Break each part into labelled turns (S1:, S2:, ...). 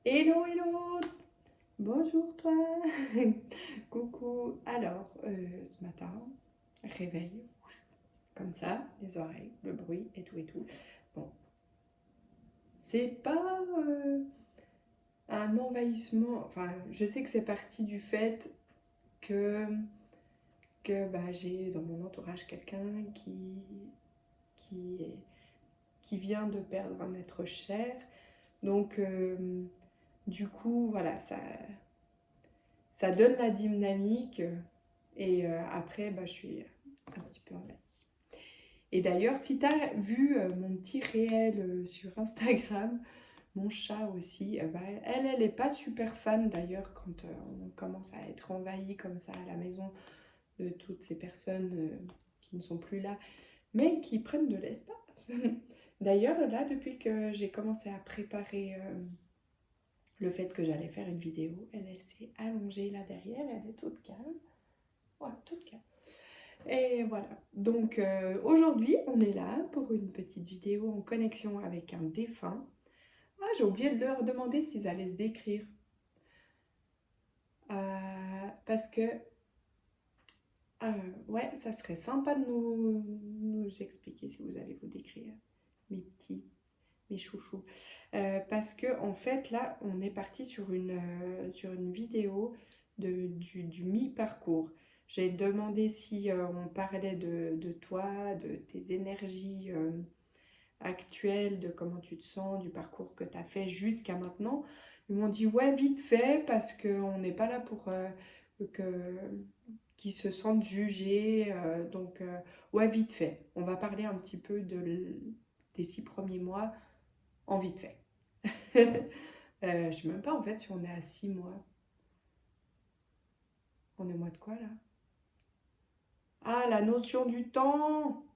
S1: Hello, hello! Bonjour toi! Coucou! Alors, ce matin, réveil, comme ça, les oreilles, le bruit et tout et tout. Bon, c'est pas un envahissement, enfin, je sais que c'est parti du fait que, j'ai dans mon entourage quelqu'un qui, est- qui vient de perdre un être cher. Donc, du coup, voilà, ça donne la dynamique. Et après, je suis un petit peu envahie. Et d'ailleurs, si tu as vu mon petit réel sur Instagram, mon chat aussi, elle n'est pas super fan d'ailleurs quand on commence à être envahi comme ça à la maison de toutes ces personnes qui ne sont plus là, mais qui prennent de l'espace. D'ailleurs, là, depuis que j'ai commencé à préparer le fait que j'allais faire une vidéo, elle s'est allongée là derrière, elle est toute calme. Voilà, toute calme. Et voilà, donc aujourd'hui on est là pour une petite vidéo en connexion avec un défunt. Ah, j'ai oublié de leur demander s'ils allaient se décrire. Parce que, ouais, ça serait sympa de nous expliquer si vous allez vous décrire, mes petits, mes chouchous. Parce que en fait là on est parti sur une vidéo du mi-parcours. J'ai demandé si on parlait de toi, de tes énergies actuelles, de comment tu te sens, du parcours que tu as fait jusqu'à maintenant. Ils m'ont dit ouais, vite fait, parce qu'on n'est pas là pour que, qu'ils se sentent jugés. Donc ouais, vite fait. On va parler un petit peu des 6 premiers mois en vite fait. Je sais même pas en fait si on est à 6 mois. On est au mois de quoi là? Ah, la notion du temps!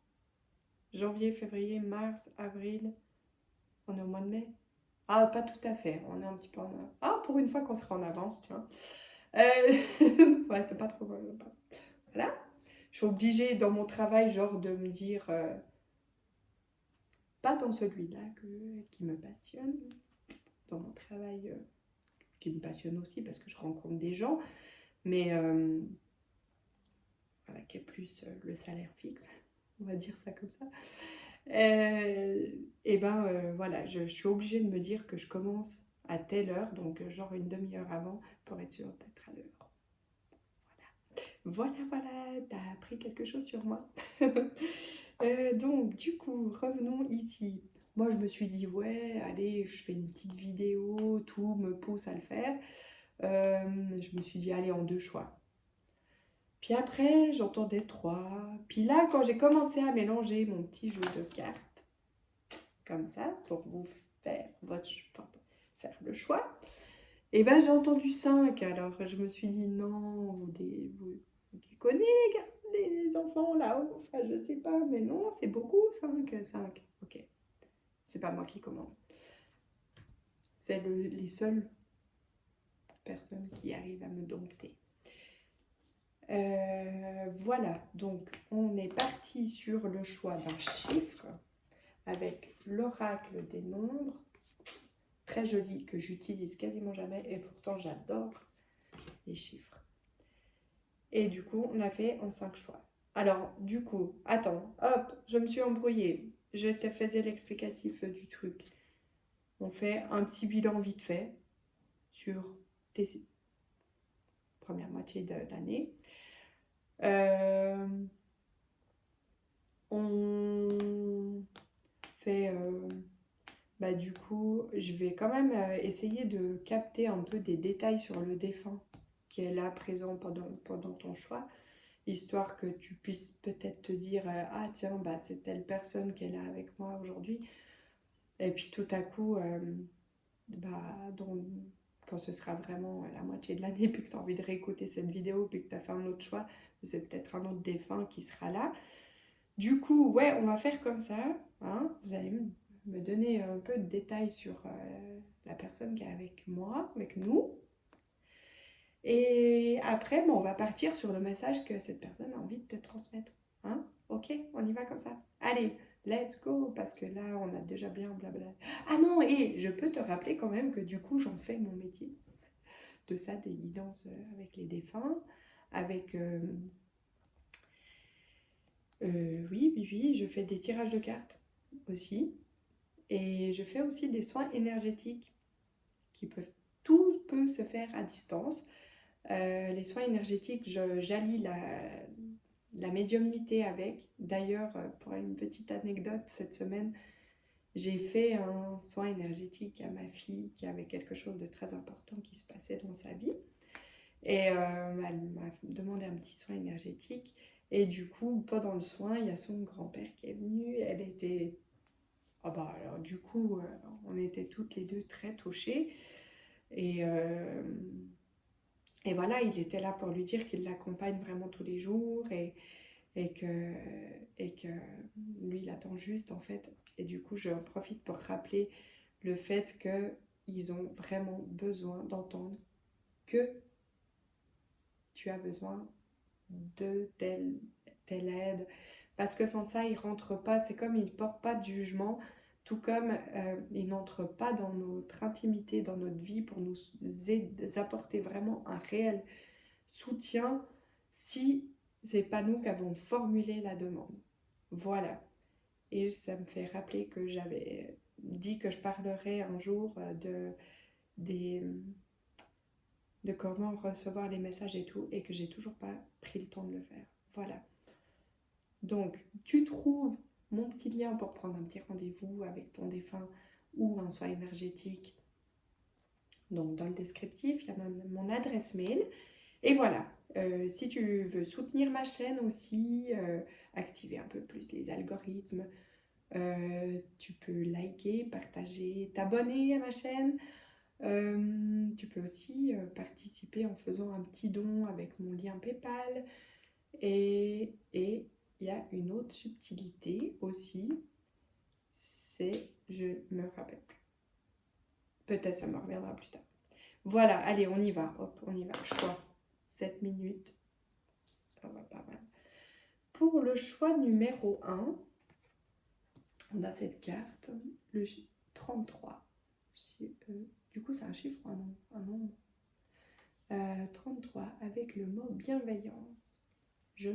S1: Janvier, février, mars, avril. On est au mois de mai? Ah, pas tout à fait. On est un petit peu en... Ah, pour une fois qu'on sera en avance, tu vois. Ouais, c'est pas trop... Voilà. Je suis obligée dans mon travail, genre, de me dire... pas dans celui-là qui me passionne. Dans mon travail qui me passionne aussi parce que je rencontre des gens. Mais... voilà, qui est plus le salaire fixe. On va dire ça comme ça. Voilà, je suis obligée de me dire que je commence à telle heure, donc genre une demi-heure avant, pour être sûre d'être à l'heure. Voilà, voilà, t'as appris quelque chose sur moi. Donc, du coup, revenons ici. Moi, je me suis dit, ouais, allez, je fais une petite vidéo, tout me pousse à le faire. Je me suis dit, allez, en deux choix. Puis après, j'entendais trois. Puis là, quand j'ai commencé à mélanger mon petit jeu de cartes, comme ça, pour vous faire, faire le choix, et ben j'ai entendu 5. Alors je me suis dit, non, vous déconnez les garçons, les enfants là-haut. Enfin, je sais pas, mais non, c'est beaucoup, 5. Ok, c'est pas moi qui commande. C'est les seules personnes qui arrivent à me dompter. Voilà, donc on est parti sur le choix d'un chiffre avec l'oracle des nombres, très joli, que j'utilise quasiment jamais et pourtant j'adore les chiffres. Et du coup, on a fait en 5 choix. Alors, du coup, attends, hop, je me suis embrouillée. Je te faisais l'explicatif du truc. On fait un petit bilan vite fait sur tes premières moitiés de l'année. On fait... du coup, je vais quand même essayer de capter un peu des détails sur le défunt qui est là présent pendant ton choix, histoire que tu puisses peut-être te dire ah tiens, c'est telle personne qui est là avec moi aujourd'hui. Et puis tout à coup, quand ce sera vraiment la moitié de l'année, puis que tu as envie de réécouter cette vidéo, puis que tu as fait un autre choix, c'est peut-être un autre défunt qui sera là. Du coup, ouais, on va faire comme ça. Hein. Vous allez me donner un peu de détails sur la personne qui est avec moi, avec nous. Et après, on va partir sur le message que cette personne a envie de te transmettre. Hein? Ok, on y va comme ça. Allez, let's go, parce que là, on a déjà bien blabla. Ah non, et je peux te rappeler quand même que du coup, j'en fais mon métier de ça, des guidances avec les défunts, avec... oui, je fais des tirages de cartes aussi, et je fais aussi des soins énergétiques qui peuvent... Tout peut se faire à distance. Les soins énergétiques, j'allie la médiumnité avec. D'ailleurs, pour une petite anecdote, cette semaine, j'ai fait un soin énergétique à ma fille qui avait quelque chose de très important qui se passait dans sa vie. Et elle m'a demandé un petit soin énergétique. Et du coup, pendant le soin, il y a son grand-père qui est venu. Elle était... Ah bah, alors, du coup, on était toutes les deux très touchées. Et, euh, et voilà, il était là pour lui dire qu'il l'accompagne vraiment tous les jours et que, et que lui, il attend juste, en fait. Et du coup, j'en profite pour rappeler le fait qu'ils ont vraiment besoin d'entendre que tu as besoin de telle aide. Parce que sans ça, ils ne rentrent pas. C'est comme ils ne portent pas de jugement, tout comme ils n'entrent pas dans notre intimité, dans notre vie pour nous apporter vraiment un réel soutien si c'est pas nous qui avons formulé la demande. Voilà. Et ça me fait rappeler que j'avais dit que je parlerais un jour des, de comment recevoir les messages et tout, et que j'ai toujours pas pris le temps de le faire. Voilà. Donc, tu trouves mon petit lien pour prendre un petit rendez-vous avec ton défunt ou un soin énergétique. Donc, dans le descriptif, il y a mon adresse mail. Et voilà, si tu veux soutenir ma chaîne aussi, activer un peu plus les algorithmes, tu peux liker, partager, t'abonner à ma chaîne. Tu peux aussi participer en faisant un petit don avec mon lien PayPal. Et il y a une autre subtilité aussi, c'est, je me rappelle plus. Peut-être ça me reviendra plus tard. Voilà, allez, on y va. Hop, on y va. Choix. 7 minutes. Ça va pas mal. Pour le choix numéro 1, on a cette carte, le 33. Du coup, c'est un chiffre ou un nombre 33, avec le mot bienveillance. Je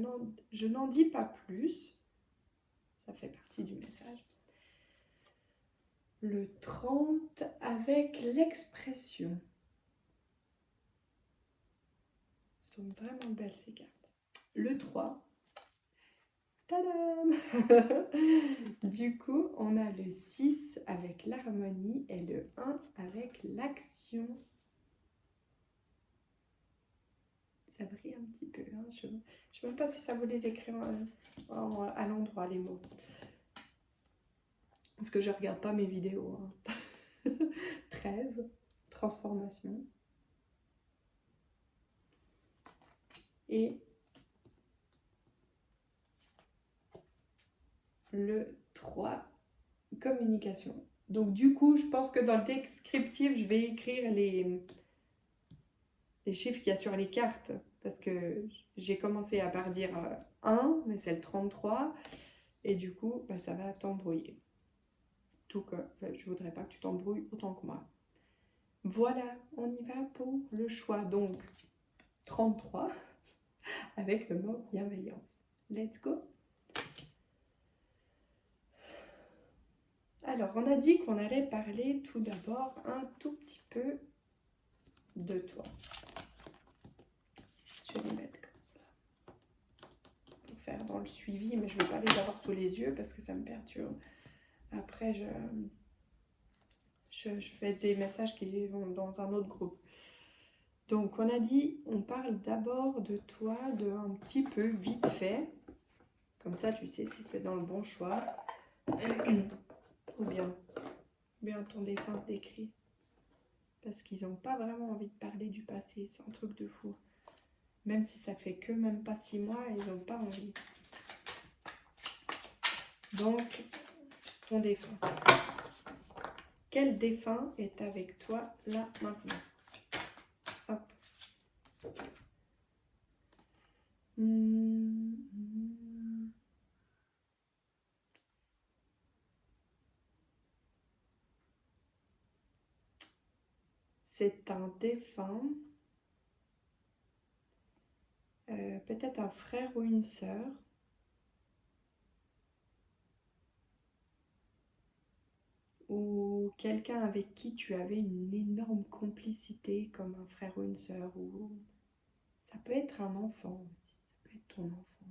S1: n'en dis pas plus. Ça fait partie du message. Le 30, avec l'expression. Elles sont vraiment belles ces cartes. Le 3. Tadam. Du coup, on a le 6 avec l'harmonie et le 1 avec l'action. Ça brille un petit peu. Hein. Je ne sais même pas si ça vaut les écrire à l'endroit, les mots. Parce que je ne regarde pas mes vidéos. Hein. 13, transformation. Et le 3, communication. Donc du coup, je pense que dans le descriptif, je vais écrire les chiffres qu'il y a sur les cartes. Parce que j'ai commencé à par dire 1, mais c'est le 33. Et du coup, bah, ça va t'embrouiller. Tout que je voudrais pas que tu t'embrouilles autant que moi. Voilà, on y va pour le choix. Donc, 33 avec le mot bienveillance. Let's go. Alors, on a dit qu'on allait parler tout d'abord un tout petit peu de toi. Je vais les mettre comme ça pour faire dans le suivi, mais je ne vais pas les avoir sous les yeux parce que ça me perturbe. Après, je fais des messages qui vont dans un autre groupe. Donc, on a dit, on parle d'abord de toi, de un petit peu vite fait. Comme ça, tu sais si tu es dans le bon choix. Ou bien ton défunt se décrit. Parce qu'ils n'ont pas vraiment envie de parler du passé. C'est un truc de fou. Même si ça fait que même pas 6 mois, ils n'ont pas envie. Donc, ton défunt. Quel défunt est avec toi là maintenant? Hop. c'est un défunt, peut-être un frère ou une sœur, ou quelqu'un avec qui tu avais une énorme complicité, comme un frère ou une sœur, ou ça peut être un enfant aussi, ça peut être ton enfant.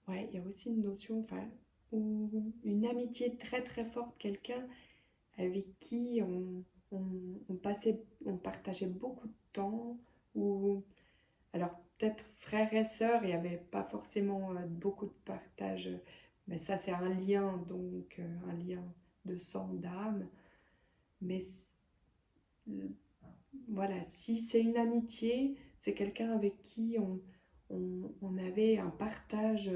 S1: Ouais, il y a aussi une notion, enfin, ou une amitié très très forte, quelqu'un avec qui on partageait beaucoup de temps, ou alors peut-être frères et sœurs, il n'y avait pas forcément beaucoup de partage, mais ça c'est un lien, donc un lien de sang, d'âme, mais voilà, si c'est une amitié, c'est quelqu'un avec qui on avait un partage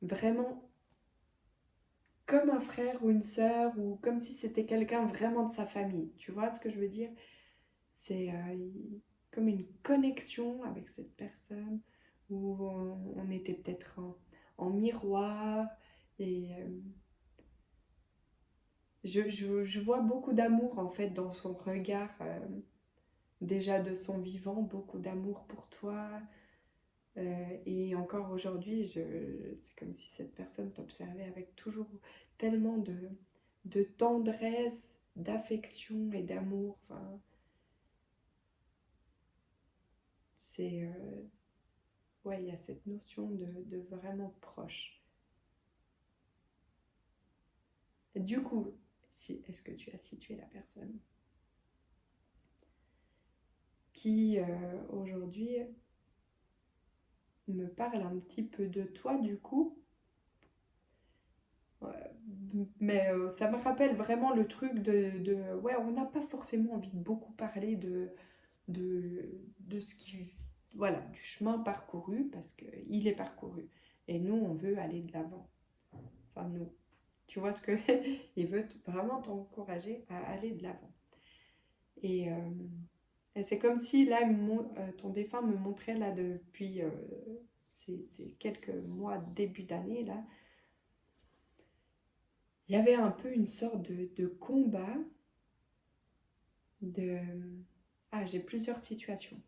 S1: vraiment comme un frère ou une sœur, ou comme si c'était quelqu'un vraiment de sa famille. Tu vois ce que je veux dire? C'est comme une connexion avec cette personne, où on était peut-être en miroir, et je vois beaucoup d'amour en fait dans son regard, déjà de son vivant, beaucoup d'amour pour toi. Et encore aujourd'hui, c'est comme si cette personne t'observait avec toujours tellement de tendresse, d'affection et d'amour. Enfin, c'est, ouais, il y a cette notion de vraiment proche. Et du coup, est-ce que tu as situé la personne qui aujourd'hui me parle un petit peu de toi du coup? Ouais, mais ça me rappelle vraiment le truc ouais, on n'a pas forcément envie de beaucoup parler de ce qui, voilà, du chemin parcouru, parce qu'il est parcouru. Et nous, on veut aller de l'avant. Enfin, nous. Tu vois ce que... Il veut vraiment t'encourager à aller de l'avant. Et, euh, et c'est comme si, là, ton défunt me montrait, là, depuis ces quelques mois, début d'année, là, il y avait un peu une sorte de combat de... Ah, j'ai plusieurs situations.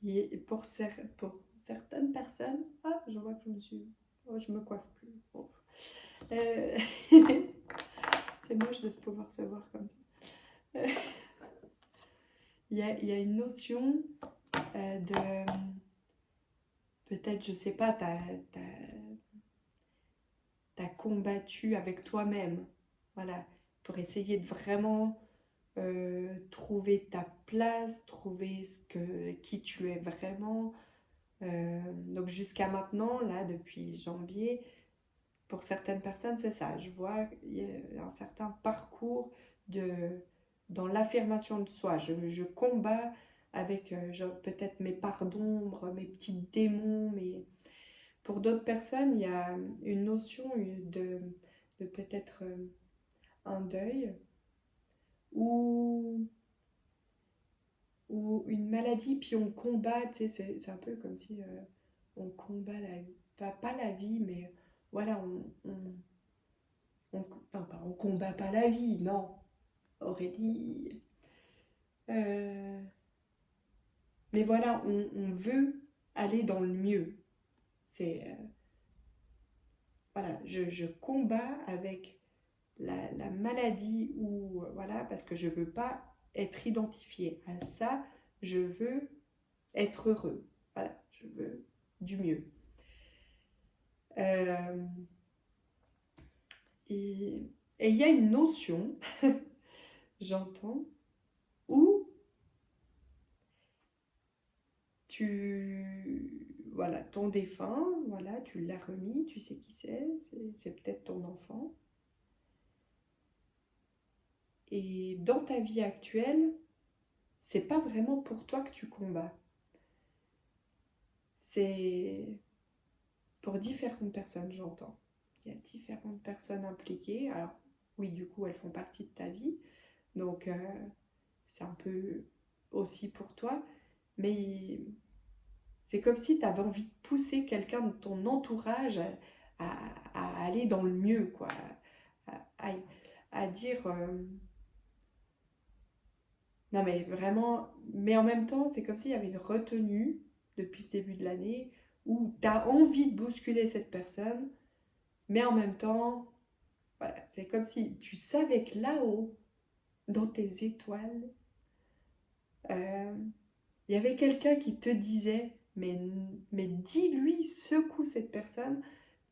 S1: Et pour certaines personnes, ah, je vois que je me coiffe plus. Bon. Euh, c'est moche de pouvoir se voir comme ça. Il y a une notion de, peut-être, je sais pas, t'as combattu avec toi-même, voilà, pour essayer de vraiment trouver ta place, trouver qui tu es vraiment. Donc jusqu'à maintenant, là, depuis janvier, pour certaines personnes, c'est ça. Je vois il y a un certain parcours dans l'affirmation de soi. Je combats avec peut-être mes parts d'ombre, mes petits démons. Pour d'autres personnes, il y a une notion de peut-être un deuil, ou, ou une maladie, puis on combat. Tu sais, c'est un peu comme si on combat la vie. Enfin, pas la vie, mais voilà, non, pas, on combat pas la vie, non. Aurélie. Euh, mais voilà, on veut aller dans le mieux. C'est voilà, je combats avec la maladie, ou voilà, parce que je veux pas être identifiée à ça. Je veux être heureux. Voilà, je veux du mieux. Euh, et il y a une notion, j'entends, où voilà, ton défunt, voilà, tu l'as remis, tu sais qui c'est peut-être ton enfant. Et dans ta vie actuelle, c'est pas vraiment pour toi que tu combats. C'est pour différentes personnes, j'entends. Il y a différentes personnes impliquées. Alors, oui, du coup, elles font partie de ta vie. Donc, c'est un peu aussi pour toi. Mais c'est comme si tu avais envie de pousser quelqu'un de ton entourage à aller dans le mieux, quoi. à dire non mais vraiment, mais en même temps, c'est comme s'il y avait une retenue depuis ce début de l'année où tu as envie de bousculer cette personne, mais en même temps, voilà, c'est comme si tu savais que là-haut, dans tes étoiles, euh, il y avait quelqu'un qui te disait, mais dis-lui, secoue cette personne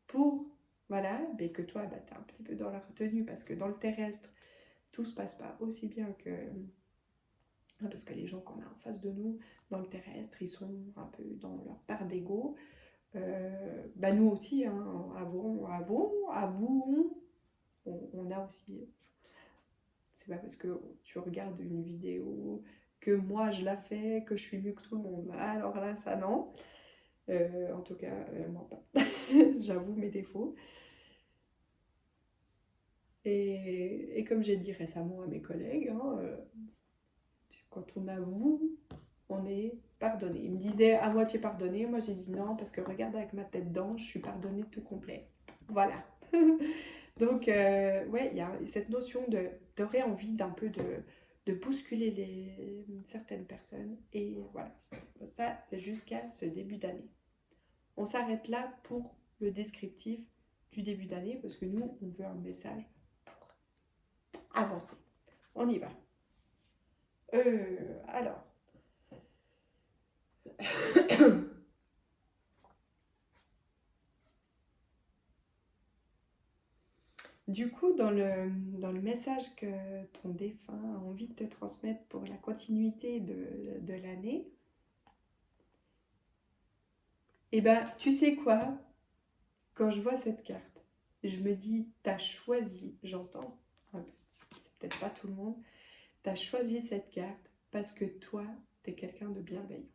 S1: pour, voilà, mais que toi, bah, tu es un petit peu dans la retenue parce que dans le terrestre, tout se passe pas aussi bien que... Parce que les gens qu'on a en face de nous, dans le terrestre, ils sont un peu dans leur part d'ego. Bah nous aussi, hein, avouons, on a aussi. C'est pas parce que tu regardes une vidéo que moi je la fais, que je suis mieux que tout le monde. Alors là, ça non. En tout cas, moi pas. J'avoue mes défauts. Et comme j'ai dit récemment à mes collègues, hein, quand on avoue, on est pardonné. Il me disait à moitié pardonné. Moi, j'ai dit non, parce que regarde avec ma tête d'ange, je suis pardonnée tout complet. Voilà. Donc, ouais, il y a cette notion de t'aurais envie d'un peu de bousculer certaines personnes. Et voilà. Ça, c'est jusqu'à ce début d'année. On s'arrête là pour le descriptif du début d'année, parce que nous, on veut un message pour avancer. On y va. Alors. Du coup, dans le message que ton défunt a envie de te transmettre pour la continuité de l'année, eh ben, tu sais quoi? Quand je vois cette carte, je me dis, t'as choisi, j'entends, c'est peut-être pas tout le monde, t'as choisi cette carte parce que toi, t'es quelqu'un de bienveillant.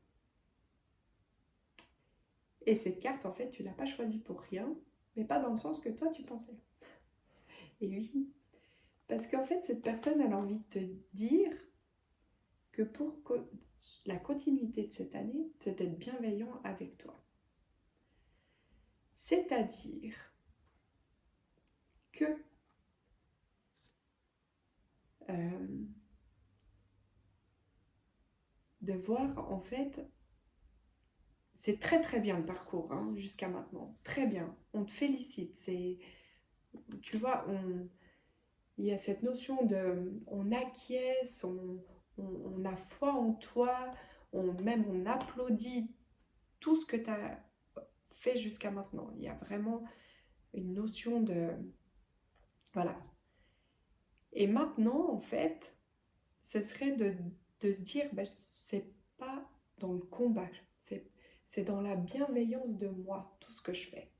S1: Et cette carte, en fait, tu l'as pas choisie pour rien, mais pas dans le sens que toi, tu pensais. Et oui, parce qu'en fait, cette personne, elle a envie de te dire que pour la continuité de cette année, c'est d'être bienveillant avec toi. C'est-à-dire que de voir en fait, c'est très très bien le parcours hein, jusqu'à maintenant, très bien, on te félicite, tu vois, il y a cette notion de, on acquiesce, on a foi en toi, même on applaudit tout ce que tu as fait jusqu'à maintenant. Il y a vraiment une notion de, voilà. Et maintenant, en fait, ce serait de se dire, ben, c'est pas dans le combat, c'est dans la bienveillance de moi, tout ce que je fais.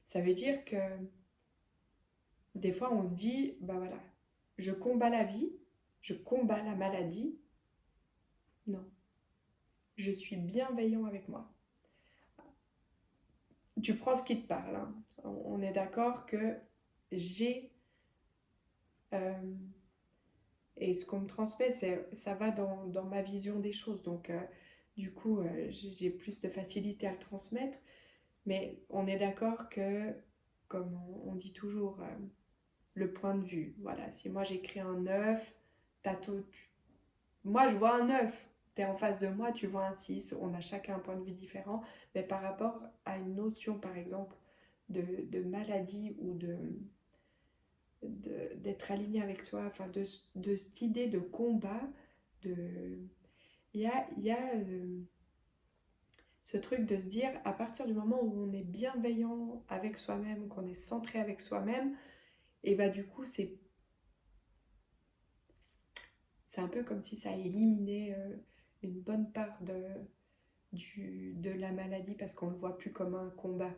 S1: Ça veut dire que des fois, on se dit, ben voilà, je combats la vie, je combats la maladie. Non, je suis bienveillant avec moi. Tu prends ce qui te parle. Hein. On est d'accord que j'ai... et ce qu'on me transmet, ça va dans ma vision des choses. Donc, du coup, j'ai plus de facilité à le transmettre. Mais on est d'accord que, comme on dit toujours, le point de vue. Voilà, si moi j'écris un 9, moi je vois un 9. Tu es en face de moi, tu vois un 6. On a chacun un point de vue différent. Mais par rapport à une notion, par exemple, de maladie ou d'être aligné avec soi, enfin de cette idée de combat, il y a ce truc de se dire, à partir du moment où on est bienveillant avec soi-même, qu'on est centré avec soi-même, et bah du coup c'est un peu comme si ça éliminait une bonne part de la maladie parce qu'on le voit plus comme un combat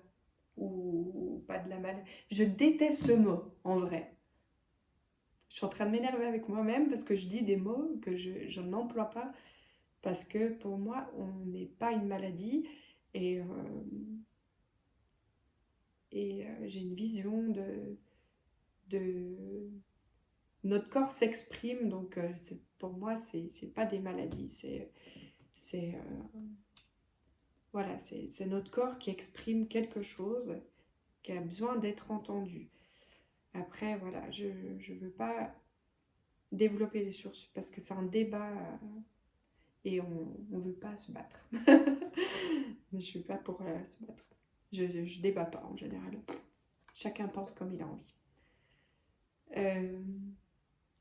S1: ou pas de la maladie. Je déteste ce mot en vrai. Je suis en train de m'énerver avec moi-même parce que je dis des mots que je n'emploie pas parce que pour moi, on n'est pas une maladie et, j'ai une vision de... Notre corps s'exprime, donc pour moi, c'est pas des maladies, c'est voilà, c'est notre corps qui exprime quelque chose qui a besoin d'être entendu. Après, voilà, je ne veux pas développer les sources parce que c'est un débat et on ne veut pas se battre. Mais je suis pas pour se battre. Je débat pas en général. Chacun pense comme il a envie. Euh,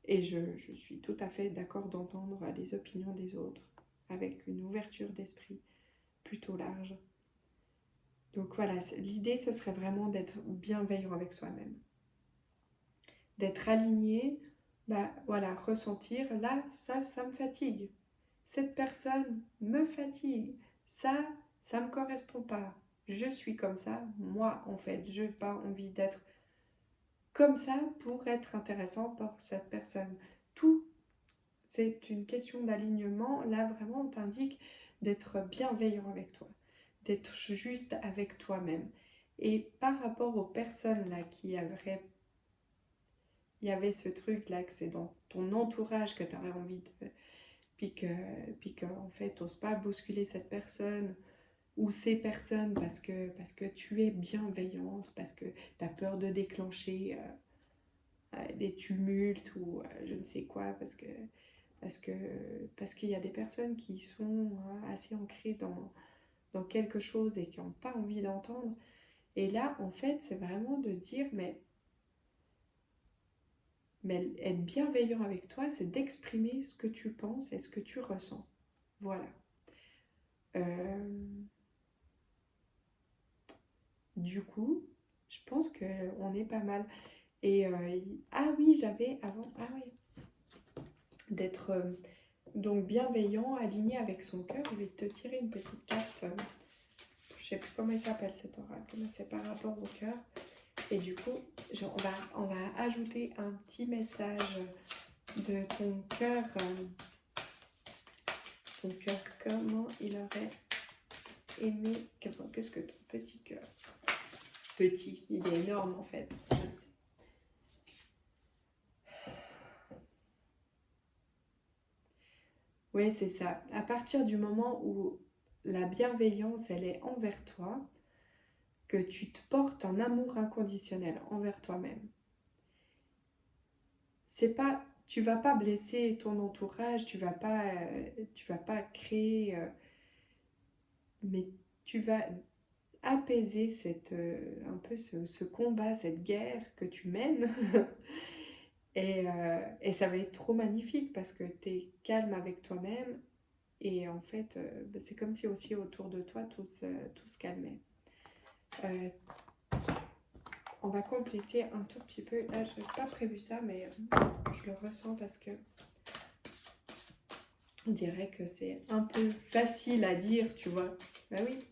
S1: et je suis tout à fait d'accord d'entendre les opinions des autres avec une ouverture d'esprit plutôt large. Donc voilà, l'idée ce serait vraiment d'être bienveillant avec soi-même. D'être aligné, bah voilà, ressentir, là, ça me fatigue. Cette personne me fatigue. Ça me correspond pas. Je suis comme ça, moi en fait, je n'ai pas envie d'être comme ça pour être intéressant pour cette personne. Tout, c'est une question d'alignement. Là, vraiment, on t'indique d'être bienveillant avec toi, d'être juste avec toi-même. Et par rapport aux personnes là qui avaient, il y avait ce truc là que c'est dans ton entourage que tu aurais envie de, puis que en fait, tu n'oses pas bousculer cette personne ou ces personnes parce que tu es bienveillante, parce que tu as peur de déclencher des tumultes ou je ne sais quoi, parce qu'il y a des personnes qui sont assez ancrées dans quelque chose et qui n'ont pas envie d'entendre. Et là, en fait, c'est vraiment de dire, mais être bienveillant avec toi, c'est d'exprimer ce que tu penses et ce que tu ressens. Voilà. Du coup, je pense qu'on est pas mal. Et ah oui, j'avais avant, ah oui, d'être donc bienveillant, aligné avec son cœur. Je vais te tirer une petite carte. Je sais plus comment il s'appelle cet oracle, mais c'est par rapport au cœur. Et du coup, on va ajouter un petit message de ton cœur. Ton cœur, comment il aurait aimé. Qu'est-ce que ton petit cœur? Petit, il est énorme en fait. Oui, c'est ça. À partir du moment où la bienveillance, elle est envers toi, que tu te portes un amour inconditionnel envers toi-même. C'est pas, tu vas pas blesser ton entourage, tu vas pas créer, mais tu vas apaiser un peu ce combat, cette guerre que tu mènes. Et ça va être trop magnifique parce que tu es calme avec toi-même et en fait, c'est comme si aussi autour de toi tout se calmait. Euh, on va compléter un tout petit peu. Là, je n'avais pas prévu ça, mais je le ressens parce que on dirait que c'est un peu facile à dire, tu vois. Bah oui,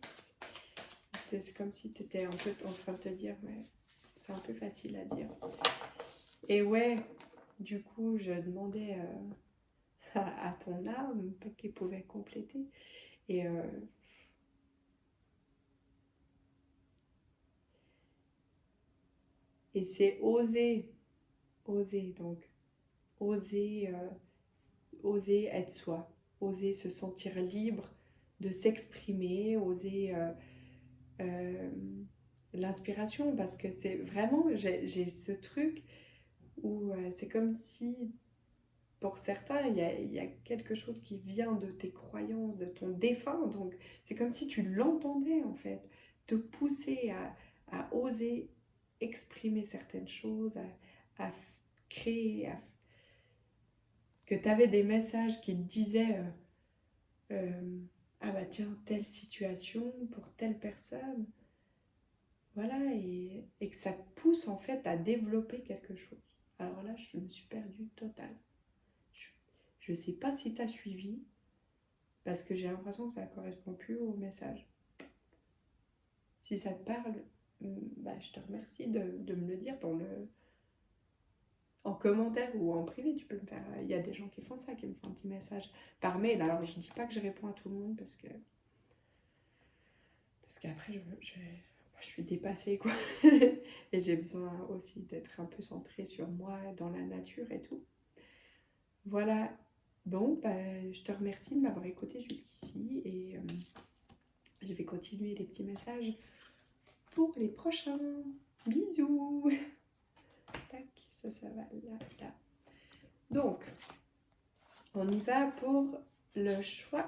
S1: c'est comme si tu étais un peu en train de te dire, mais c'est un peu facile à dire. Et ouais, du coup, je demandais à ton âme qu'elle pouvait compléter. Et c'est oser, donc oser, oser être soi, oser se sentir libre de s'exprimer, oser euh, l'inspiration, parce que c'est vraiment, j'ai ce truc où c'est comme si, pour certains, il y a quelque chose qui vient de tes croyances, de ton défunt, donc c'est comme si tu l'entendais en fait, te pousser à oser exprimer certaines choses, à créer, que tu avais des messages qui te disaient ah bah tiens, telle situation pour telle personne, voilà, et que ça te pousse en fait à développer quelque chose. Alors là, je me suis perdue total. Je ne sais pas si tu as suivi, parce que j'ai l'impression que ça ne correspond plus au message. Si ça te parle, bah, je te remercie de me le dire en commentaire ou en privé. Tu peux me faire. Il y a des gens qui font ça, qui me font un petit message par mail. Alors je ne dis pas que je réponds à tout le monde parce qu'après je suis dépassée quoi. Et j'ai besoin aussi d'être un peu centrée sur moi, dans la nature et tout. Voilà. Bon, bah, je te remercie de m'avoir écouté jusqu'ici et je vais continuer les petits messages pour les prochains. Bisous. ça va là, là. Donc, on y va pour le choix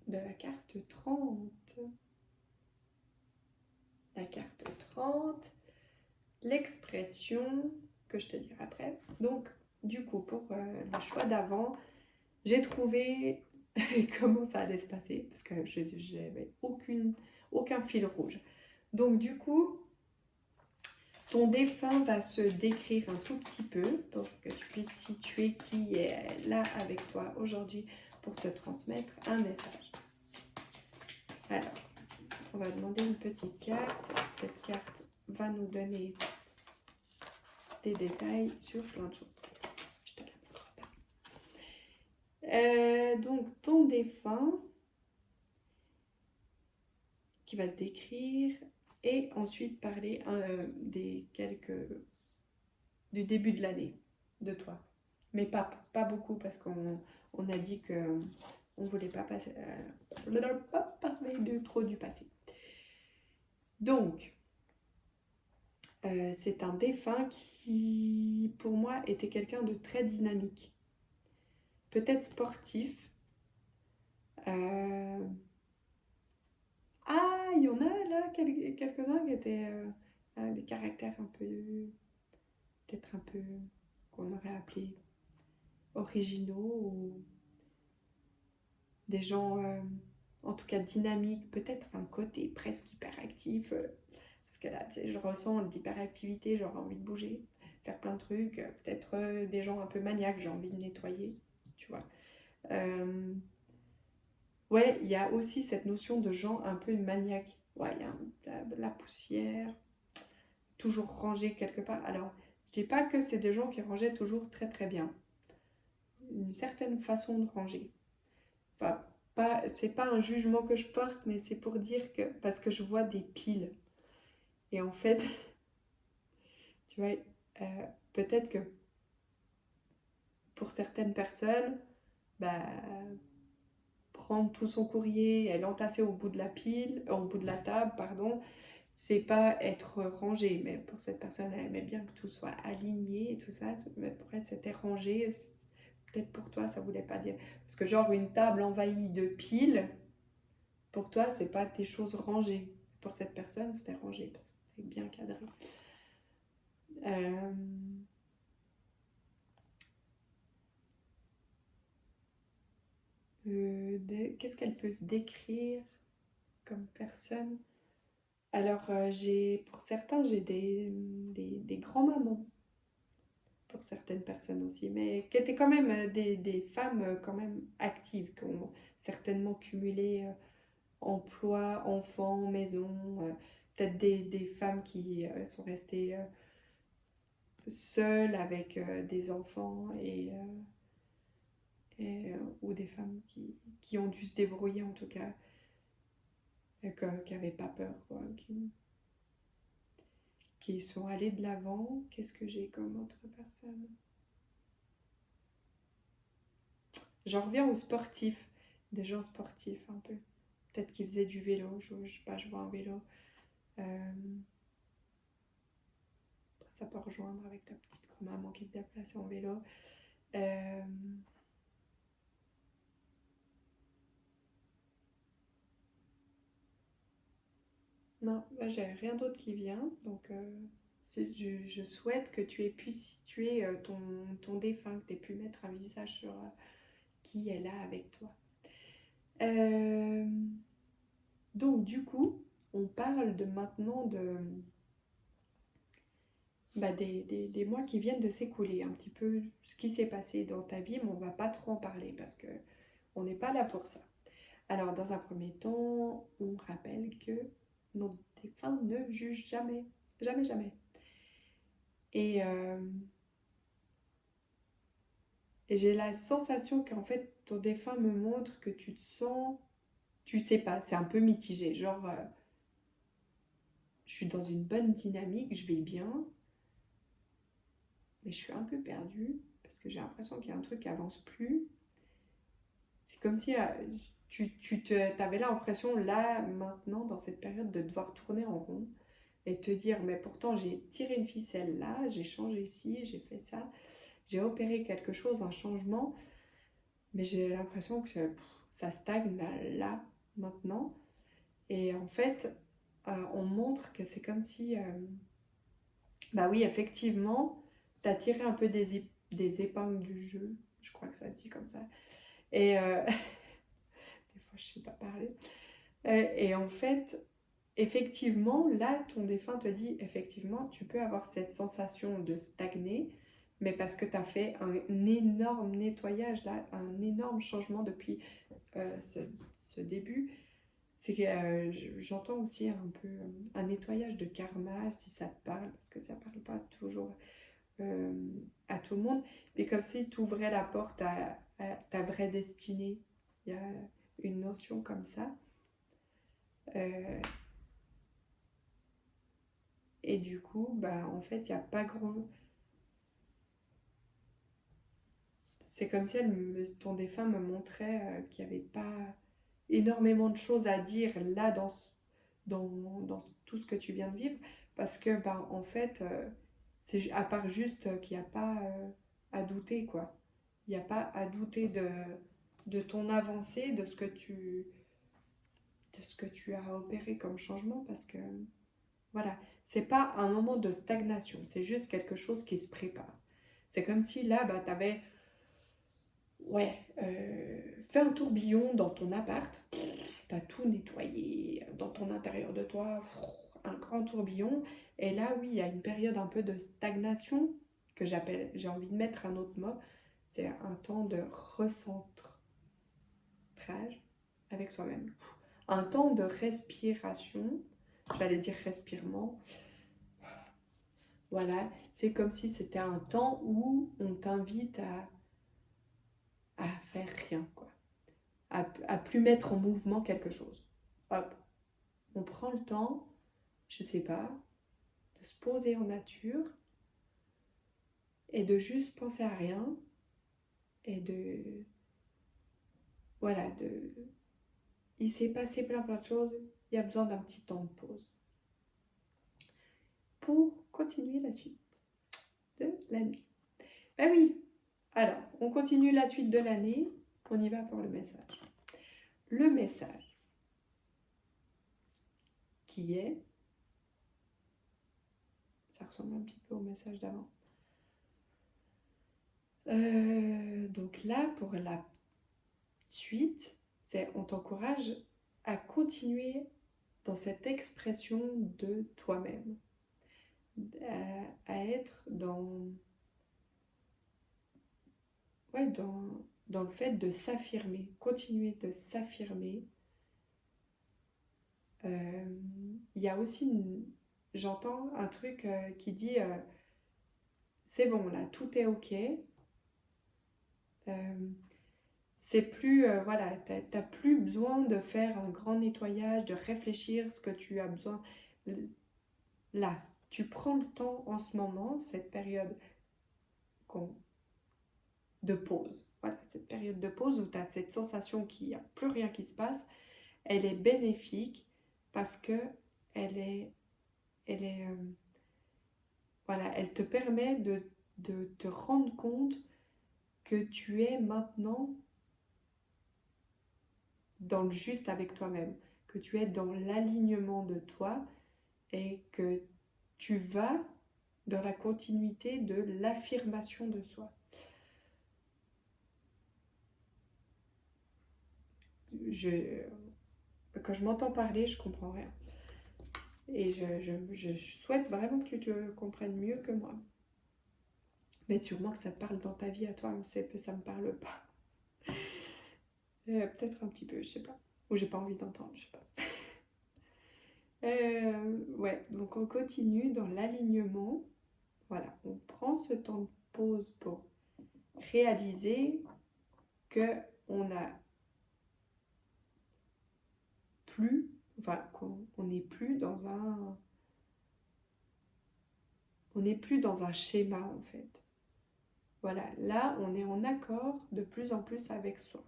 S1: de la carte 30. La carte 30, l'expression que je te dirai après. Donc, du coup, pour le choix d'avant, j'ai trouvé comment ça allait se passer parce que je n'avais aucun fil rouge. Donc, du coup, ton défunt va se décrire un tout petit peu pour que tu puisses situer qui est là avec toi aujourd'hui pour te transmettre un message. Alors, on va demander une petite carte. Cette carte va nous donner des détails sur plein de choses. Je te la montre pas. Donc, ton défunt qui va se décrire et ensuite parler du début de l'année, de toi. Mais pas beaucoup parce qu'on a dit qu'on ne voulait pas parler trop du passé. Donc, c'est un défunt qui, pour moi, était quelqu'un de très dynamique. Peut-être sportif. Ah, il y en a là, quelques-uns qui étaient des caractères un peu, peut-être un peu, qu'on aurait appelé originaux, ou des gens, en tout cas dynamiques, peut-être un côté presque hyperactif. Parce que là, tu sais, je ressens de l'hyperactivité, j'aurais envie de bouger, faire plein de trucs. Peut-être des gens un peu maniaques, j'ai envie de nettoyer, tu vois. Ouais, il y a aussi cette notion de gens un peu maniaques. Ouais, il y a la poussière, toujours rangée quelque part. Alors, je dis pas que c'est des gens qui rangeaient toujours très très bien. Une certaine façon de ranger. Enfin, c'est pas un jugement que je porte, mais c'est pour dire que, parce que je vois des piles. Et en fait, tu vois, peut-être que pour certaines personnes, bah, prendre tout son courrier et l'entasser au bout de au bout de la table, pardon, c'est pas être rangé. Mais pour cette personne, elle aimait bien que tout soit aligné et tout ça. Mais pour elle, c'était rangé. Peut-être pour toi, ça voulait pas dire. Parce que genre une table envahie de piles, pour toi, c'est pas tes choses rangées. Pour cette personne, c'était rangé parce que c'était bien cadré. Euh... Qu'est-ce qu'elle peut se décrire comme personne? Alors, pour certains, j'ai des grands-mamans, pour certaines personnes aussi, mais qui étaient quand même des femmes quand même actives, qui ont certainement cumulé emploi, enfants, maison, peut-être des femmes qui sont restées seules avec des enfants ou des femmes qui ont dû se débrouiller en tout cas, qui n'avaient pas peur, quoi, qui sont allées de l'avant. Qu'est-ce que j'ai comme autre personne? J'en reviens aux sportifs, des gens sportifs un peu. Peut-être qu'ils faisaient du vélo, je sais pas, je vois un vélo. Ça peut rejoindre avec ta petite grand-maman qui se déplaçait en vélo. Non, bah, j'ai rien d'autre qui vient. Donc, je souhaite que tu aies pu situer ton défunt, que tu aies pu mettre un visage sur qui est là avec toi. Donc, du coup, on parle maintenant des mois qui viennent de s'écouler, un petit peu ce qui s'est passé dans ta vie, mais on ne va pas trop en parler parce que on n'est pas là pour ça. Alors, dans un premier temps, on rappelle que nos défunts ne jugent jamais. Jamais, jamais. Et, et j'ai la sensation qu'en fait, ton défunt me montre que tu te sens, tu sais pas, c'est un peu mitigé. Genre, je suis dans une bonne dynamique, je vais bien, mais je suis un peu perdue parce que j'ai l'impression qu'il y a un truc qui avance plus. C'est comme si tu avais l'impression, là, maintenant, dans cette période, de devoir tourner en rond, et te dire, mais pourtant j'ai tiré une ficelle là, j'ai changé ci, j'ai fait ça, j'ai opéré quelque chose, un changement, mais j'ai l'impression que ça stagne là, maintenant. Et en fait, on montre que c'est comme si, bah oui, effectivement, tu as tiré un peu des épingles du jeu, je crois que ça se dit comme ça. Et des fois, je sais pas parler. Et en fait, effectivement, là, ton défunt te dit, effectivement, tu peux avoir cette sensation de stagner, mais parce que tu as fait un énorme nettoyage, là, un énorme changement depuis ce début. C'est que j'entends aussi un peu un nettoyage de karma, si ça te parle, parce que ça parle pas toujours euh, à tout le monde, mais comme si tu ouvrais la porte à ta vraie destinée. Il y a une notion comme ça. Euh, et du coup, bah, en fait, il n'y a pas grand... C'est comme si ton défunt me montrait qu'il n'y avait pas énormément de choses à dire là dans tout ce que tu viens de vivre, parce que, bah, en fait, c'est à part juste qu'il n'y a pas à douter, quoi. Il n'y a pas à douter de ton avancée, de ce que tu as opéré comme changement, parce que, voilà, c'est pas un moment de stagnation, c'est juste quelque chose qui se prépare. C'est comme si là, bah, tu avais fait un tourbillon dans ton appart, tu as tout nettoyé dans ton intérieur de toi, un grand tourbillon. Et là, oui, il y a une période un peu de stagnation que j'appelle, j'ai envie de mettre un autre mot, c'est un temps de recentrage avec soi-même. Un temps de respiration, j'allais dire respirement. Voilà, c'est comme si c'était un temps où on t'invite à faire rien, quoi. À plus mettre en mouvement quelque chose. Hop, on prend le temps, je sais pas, de se poser en nature et de juste penser à rien et voilà, il s'est passé plein de choses, il y a besoin d'un petit temps de pause pour continuer la suite de l'année. Ben oui, alors, on continue la suite de l'année, on y va pour le message. Le message qui est, ça ressemble un petit peu au message d'avant. Donc là, pour la suite, c'est on t'encourage à continuer dans cette expression de toi-même, à être dans le fait de s'affirmer, continuer de s'affirmer. Il y a aussi, j'entends un truc qui dit c'est bon là, tout est ok. C'est plus, voilà, t'as plus besoin de faire un grand nettoyage, de réfléchir ce que tu as besoin. Là, tu prends le temps en ce moment, cette période de pause. Voilà, cette période de pause où tu as cette sensation qu'il n'y a plus rien qui se passe, elle est bénéfique parce que elle est voilà, elle te permet de te rendre compte que tu es maintenant dans le juste avec toi-même, que tu es dans l'alignement de toi et que tu vas dans la continuité de l'affirmation de soi. Quand je m'entends parler, je comprends rien. Et je souhaite vraiment que tu te comprennes mieux que moi. Mais sûrement que ça te parle dans ta vie à toi, on sait que ça me parle pas. Peut-être un petit peu, je sais pas. Ou j'ai pas envie d'entendre, je sais pas. Ouais, donc on continue dans l'alignement. Voilà, on prend ce temps de pause pour réaliser que on a plus, enfin qu'on n'est plus dans on n'est plus dans un schéma en fait. Voilà, là on est en accord de plus en plus avec soi,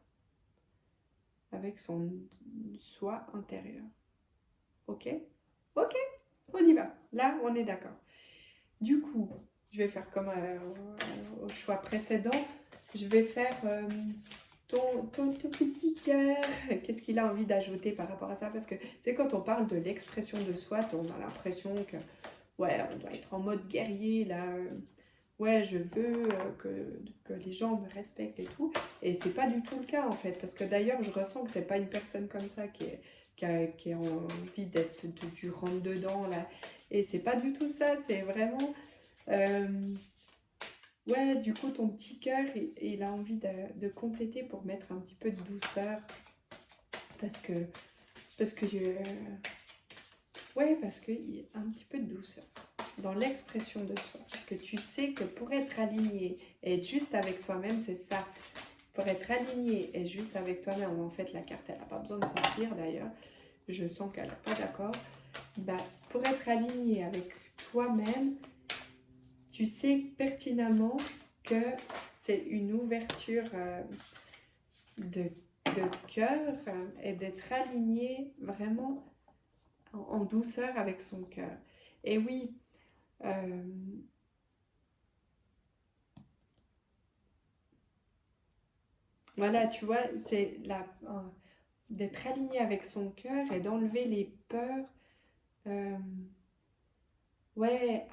S1: avec son soi intérieur. Ok? Ok? On y va. Là, on est d'accord. Du coup, je vais faire comme au choix précédent. Je vais faire ton petit cœur. Qu'est-ce qu'il a envie d'ajouter par rapport à ça? Parce que, tu sais, quand on parle de l'expression de soi, on a l'impression que, ouais, on doit être en mode guerrier, là. Ouais, je veux que les gens me respectent et tout. Et c'est pas du tout le cas, en fait. Parce que d'ailleurs, je ressens que t'es pas une personne comme ça qui a envie d'être du rentre-dedans, là. Et c'est pas du tout ça. C'est vraiment... euh, ouais, du coup, ton petit cœur, il a envie de compléter pour mettre un petit peu de douceur. Parce que... Parce que... ouais, parce qu'il y a un petit peu de douceur dans l'expression de soi. Parce que tu sais que pour être aligné et être juste avec toi-même, c'est ça. Pour être aligné et juste avec toi-même, en fait, la carte, elle n'a pas besoin de sortir d'ailleurs. Je sens qu'elle n'est pas d'accord. Bah, pour être aligné avec toi-même, tu sais pertinemment que c'est une ouverture de, de cœur et d'être aligné vraiment en douceur avec son cœur. Et oui, euh, voilà, tu vois, c'est d'être aligné avec son cœur et d'enlever les peurs. euh, ouais,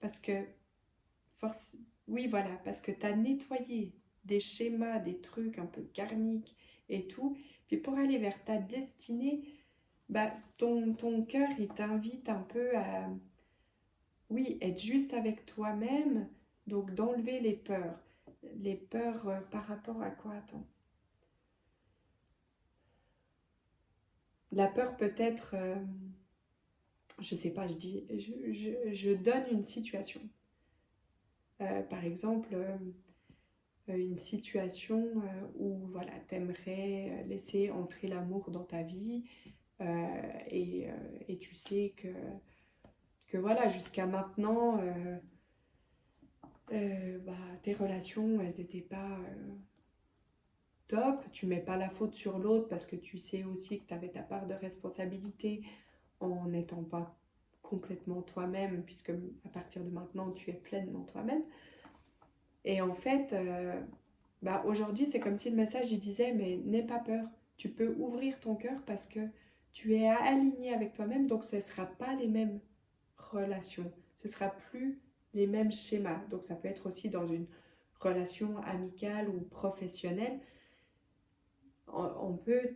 S1: parce que, force, oui, voilà, parce que tu as nettoyé des schémas, des trucs un peu karmiques et tout. Puis pour aller vers ta destinée, bah, ton cœur, il t'invite un peu à, oui, être juste avec toi-même, donc d'enlever les peurs. Les peurs par rapport à quoi? Attends. La peur peut être, je sais pas, je donne une situation. Par exemple, une situation où voilà, t'aimerais laisser entrer l'amour dans ta vie et tu sais que voilà, jusqu'à maintenant, bah, tes relations, elles n'étaient pas top. Tu mets pas la faute sur l'autre parce que tu sais aussi que tu avais ta part de responsabilité en n'étant pas complètement toi-même, puisque à partir de maintenant, tu es pleinement toi-même. Et en fait, bah, aujourd'hui, c'est comme si le message il disait, mais n'aie pas peur, tu peux ouvrir ton cœur parce que tu es aligné avec toi-même, donc ce ne sera pas les mêmes relations, ce ne sera plus les mêmes schémas. Donc ça peut être aussi dans une relation amicale ou professionnelle. On peut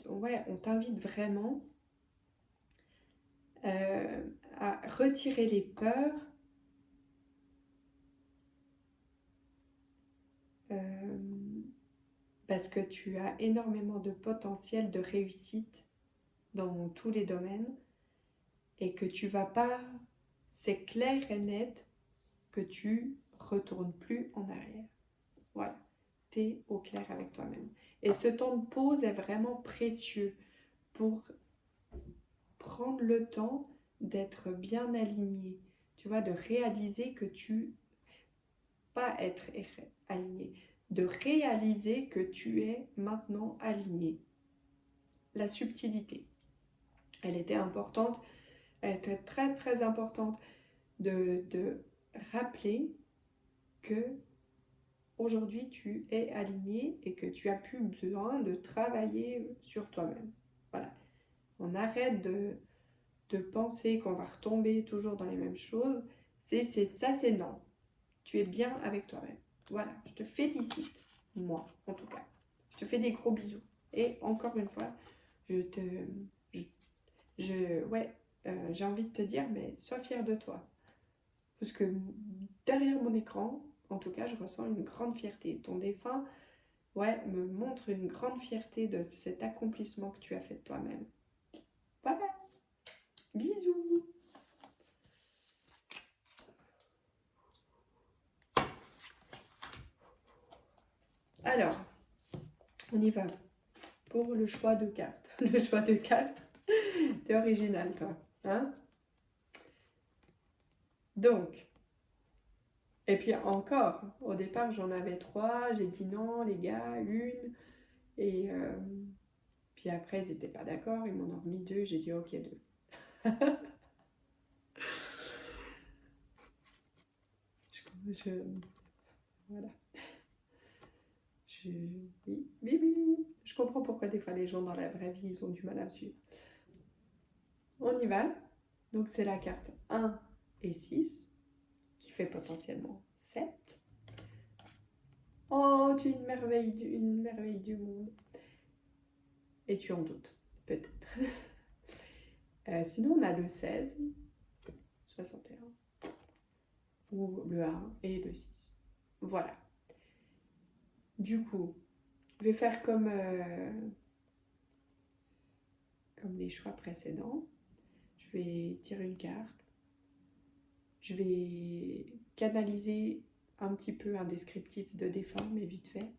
S1: ouais, on t'invite vraiment euh, à retirer les peurs euh, parce que tu as énormément de potentiel de réussite dans tous les domaines et que tu vas pas, c'est clair et net que tu retournes plus en arrière. Voilà, tu es au clair avec toi-même. Et ce temps de pause est vraiment précieux pour prendre le temps d'être bien aligné. Tu vois, de réaliser que tu, pas être aligné, de réaliser que tu es maintenant aligné. La subtilité, elle était importante, elle était très très importante de rappeler que aujourd'hui tu es aligné et que tu as plus besoin de travailler sur toi-même. Voilà, on arrête de penser qu'on va retomber toujours dans les mêmes choses. Ça, c'est non. Tu es bien avec toi-même. Voilà, je te félicite, moi en tout cas. Je te fais des gros bisous. Et encore une fois, je te, je, ouais, j'ai envie de te dire, mais sois fier de toi. Parce que derrière mon écran, en tout cas, je ressens une grande fierté. Ton défunt, ouais, me montre une grande fierté de cet accomplissement que tu as fait de toi-même. Voilà, bisous. Alors, on y va pour le choix de cartes. Le choix de cartes, t'es original, toi. Hein? Donc, et puis encore, au départ, j'en avais trois. J'ai dit non, les gars, une. Et puis après, ils n'étaient pas d'accord. Ils m'en ont remis deux. J'ai dit ok, deux. Voilà. Oui. Je comprends pourquoi des fois les gens dans la vraie vie, ils ont du mal à me suivre. On y va. Donc c'est la carte 1 et 6, qui fait potentiellement 7. Oh, tu es une merveille du monde. Et tu en doutes, peut-être. Sinon, on a le 16, 61, ou le 1 et le 6. Voilà. Du coup, je vais faire comme les choix précédents. Je vais tirer une carte. Je vais canaliser un petit peu un descriptif de défunt, mais vite fait.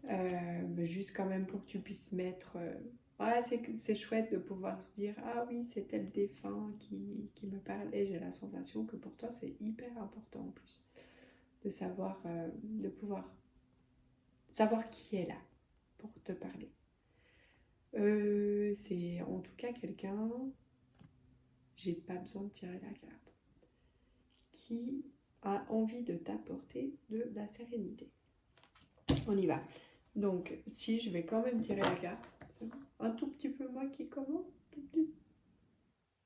S1: Mais juste quand même pour que tu puisses mettre... Ouais, c'est chouette de pouvoir se dire « Ah oui, c'est tel défunt qui me parle. » Et j'ai la sensation que pour toi, c'est hyper important en plus de savoir, de pouvoir savoir qui est là pour te parler. C'est en tout cas quelqu'un, j'ai pas besoin de tirer la carte, qui a envie de t'apporter de la sérénité. On y va. Donc, si je vais quand même tirer la carte, c'est un tout petit peu moi qui commence.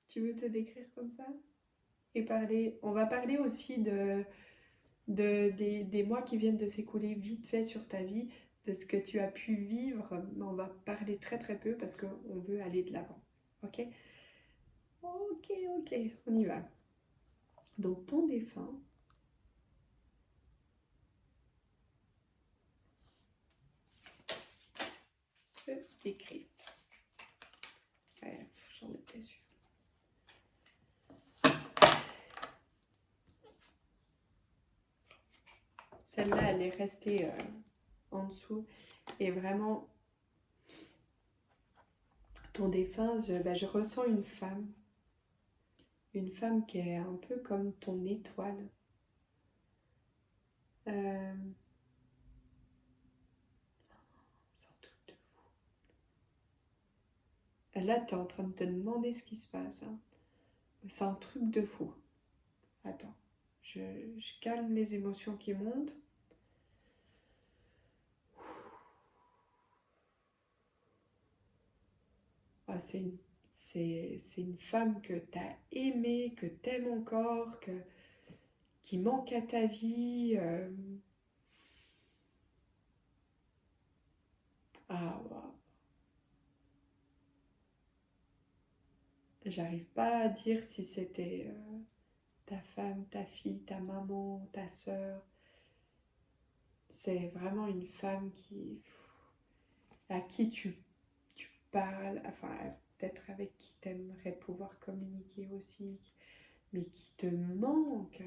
S1: Tu veux te décrire comme ça? Et parler. On va parler aussi des mois qui viennent de s'écouler vite fait sur ta vie, de ce que tu as pu vivre. Mais on va parler très très peu parce qu'on veut aller de l'avant. Ok? Ok, on y va. Donc, ton défunt se décrit. Ouais, j'en étais sûre. Celle-là, elle est restée en dessous. Et vraiment, ton défunt, je ressens une femme. Une femme qui est un peu comme ton étoile. C'est un truc de fou. Là, tu es en train de te demander ce qui se passe. Hein. C'est un truc de fou. Attends, je calme les émotions qui montent. Ah, c'est une femme que tu as aimée, que tu aimes encore, qui manque à ta vie. Ah, waouh. J'arrive pas à dire si c'était ta femme, ta fille, ta maman, ta sœur. C'est vraiment une femme à qui tu parles, enfin peut-être avec qui tu aimerais pouvoir communiquer aussi, mais qui te manque.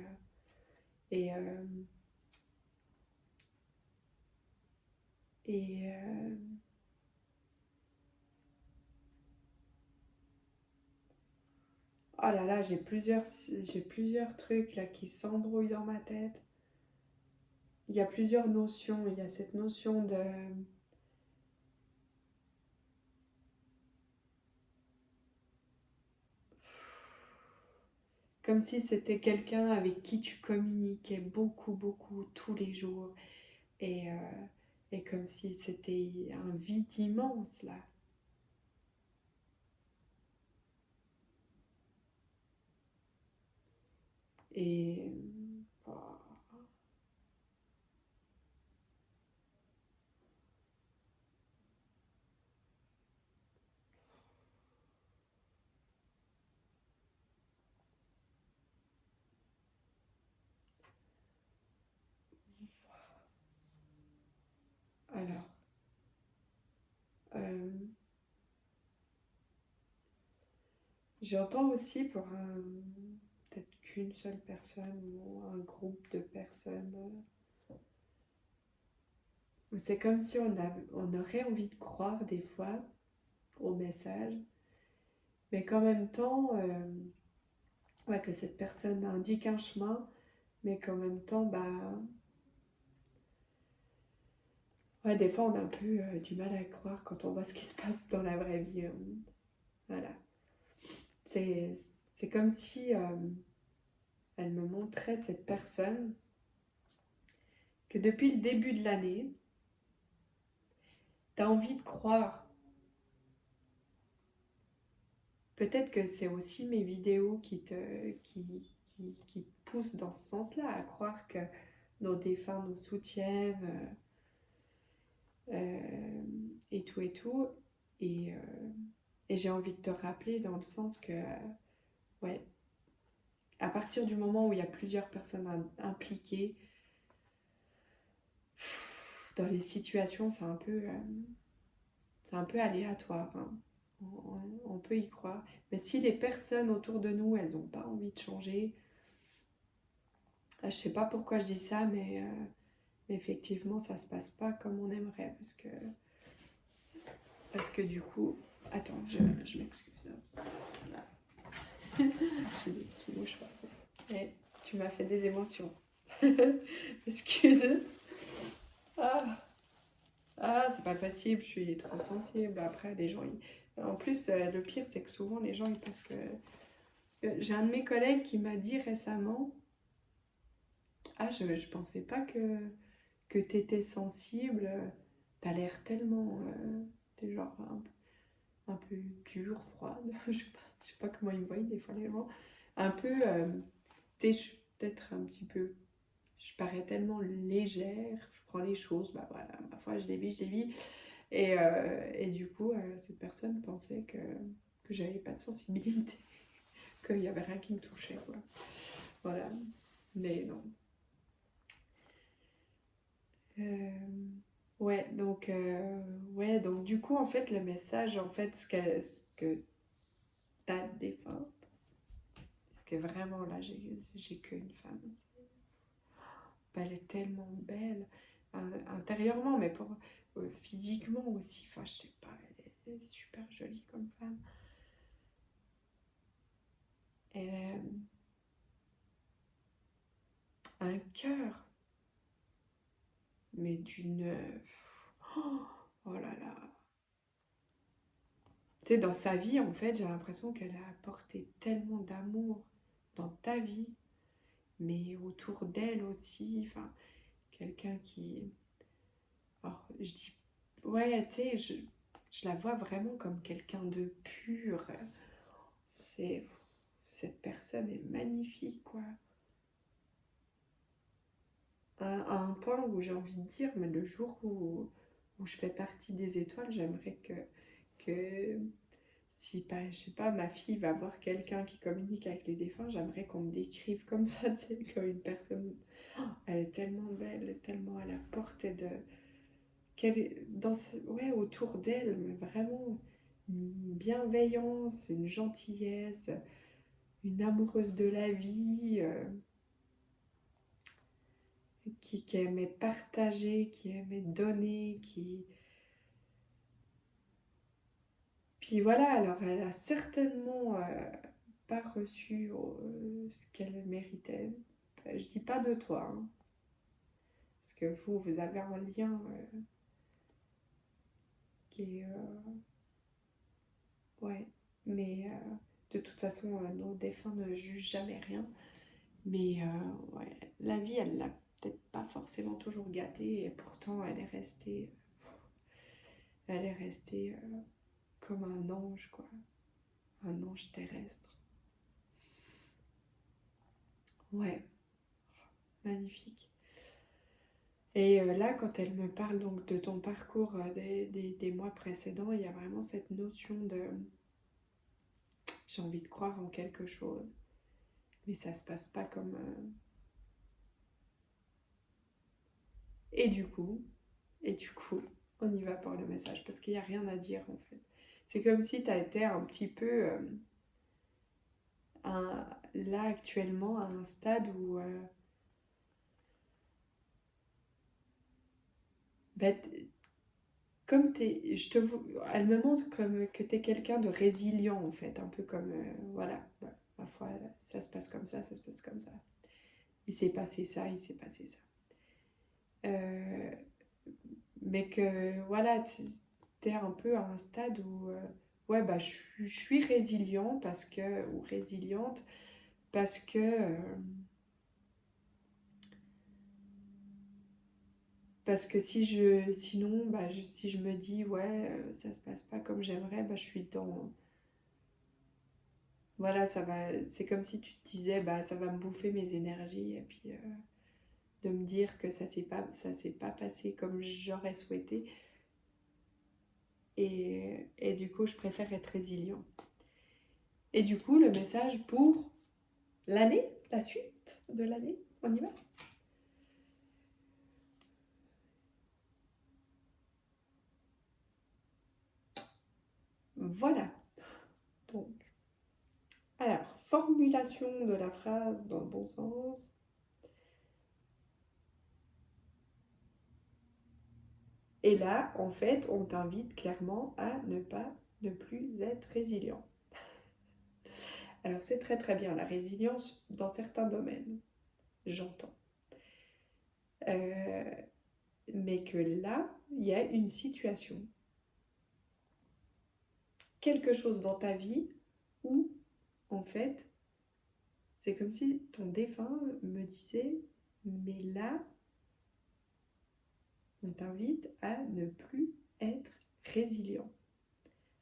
S1: Et, euh, et oh là là, j'ai plusieurs trucs là qui s'embrouillent dans ma tête. Il y a plusieurs notions. Il y a cette notion de... Comme si c'était quelqu'un avec qui tu communiquais beaucoup, tous les jours. Et, euh, et comme si c'était un vide immense là. Et... oh, alors... euh, j'entends aussi pour peut-être qu'une seule personne ou un groupe de personnes. C'est comme si on aurait envie de croire des fois au message, mais qu'en même temps, ouais, que cette personne indique un chemin, mais qu'en même temps, bah, ouais, des fois on a un peu du mal à croire quand on voit ce qui se passe dans la vraie vie. Voilà. C'est comme si elle me montrait cette personne que depuis le début de l'année, tu as envie de croire. Peut-être que c'est aussi mes vidéos qui te poussent dans ce sens-là, à croire que nos défunts nous soutiennent et tout et tout. Et, euh, et j'ai envie de te rappeler dans le sens que, ouais, à partir du moment où il y a plusieurs personnes impliquées, dans les situations, c'est un peu aléatoire, hein. On peut y croire. Mais si les personnes autour de nous, elles n'ont pas envie de changer, je sais pas pourquoi je dis ça, mais effectivement, ça se passe pas comme on aimerait. Parce que du coup... Attends, je m'excuse. Voilà. J'ai des petits mouchoirs. Et tu m'as fait des émotions. Excuse. Ah. Ah, c'est pas possible, je suis trop sensible. Après, les gens. En plus, le pire, c'est que souvent, les gens, ils pensent que. J'ai un de mes collègues qui m'a dit récemment. Ah, je pensais pas que t'étais sensible. T'as l'air tellement. T'es genre un peu dure, froide. Je sais pas comment ils me voient des fois, les gens. Un peu. T'es peut-être un petit peu. Je parais tellement légère, je prends les choses, bah voilà, ma foi, je les vis, je les vis. Et du coup, cette personne pensait que j'avais pas de sensibilité, qu'il y avait rien qui me touchait, quoi. Voilà. Mais non. Euh, ouais, donc du coup, en fait, le message, en fait, ce que ta défunte, parce que vraiment, là, j'ai qu'une femme. Elle est tellement belle, intérieurement, mais physiquement aussi. Enfin, je sais pas, elle est super jolie comme femme. Elle a un cœur, mais d'une... Oh là là. Tu sais, dans sa vie, en fait, j'ai l'impression qu'elle a apporté tellement d'amour dans ta vie, mais autour d'elle aussi. Enfin, quelqu'un qui... Alors, je dis... Ouais, tu sais, je la vois vraiment comme quelqu'un de pur. C'est... Cette personne est magnifique, quoi. À un point où j'ai envie de dire, mais le jour où je fais partie des étoiles, j'aimerais que si, pas, je sais pas, ma fille va voir quelqu'un qui communique avec les défunts, j'aimerais qu'on me décrive comme ça, tu sais, comme une personne. Oh, elle est tellement belle, elle est tellement à la portée de. Qu'elle est ouais, autour d'elle, mais vraiment une bienveillance, une gentillesse, une amoureuse de la vie. Qui aimait partager, qui aimait donner, qui... Puis voilà, alors elle a certainement pas reçu ce qu'elle méritait. Je dis pas de toi, hein, parce que vous avez un lien qui est... ouais, mais de toute façon, nos défunts ne jugent jamais rien. Mais ouais, la vie, elle l'a peut-être pas forcément toujours gâtée, et pourtant elle est restée comme un ange, quoi. Un ange terrestre. Ouais, magnifique. Et là, quand elle me parle donc de ton parcours des mois précédents, il y a vraiment cette notion de j'ai envie de croire en quelque chose, mais ça se passe pas comme. Et du coup, et du coup, on y va pour le message parce qu'il n'y a rien à dire en fait. C'est comme si tu as été un petit peu là actuellement à un stade où bah, comme elle me montre comme que tu es quelqu'un de résilient en fait, un peu comme, voilà, bah, ma foi, ça se passe comme ça se passe comme ça. Il s'est passé ça, il s'est passé ça. Euh, mais que, voilà, tu es un peu à un stade où, ouais, bah, je suis résilient parce que, ou résiliente, parce que, sinon, si je me dis, ouais, ça se passe pas comme j'aimerais, je suis dans, voilà, c'est comme si tu te disais, ça va me bouffer mes énergies, et puis de me dire que ça s'est pas passé comme j'aurais souhaité, et du coup, je préfère être résilient. Et du coup, le message pour l'année, la suite de l'année, on y va? Voilà. Donc, alors, formulation de la phrase dans le bon sens. Et là, en fait, on t'invite clairement à ne plus être résilient. Alors, c'est très très bien la résilience dans certains domaines, j'entends. Euh, mais que là, il y a une situation, quelque chose dans ta vie où, en fait, c'est comme si ton défunt me disait, mais là, on t'invite à ne plus être résilient,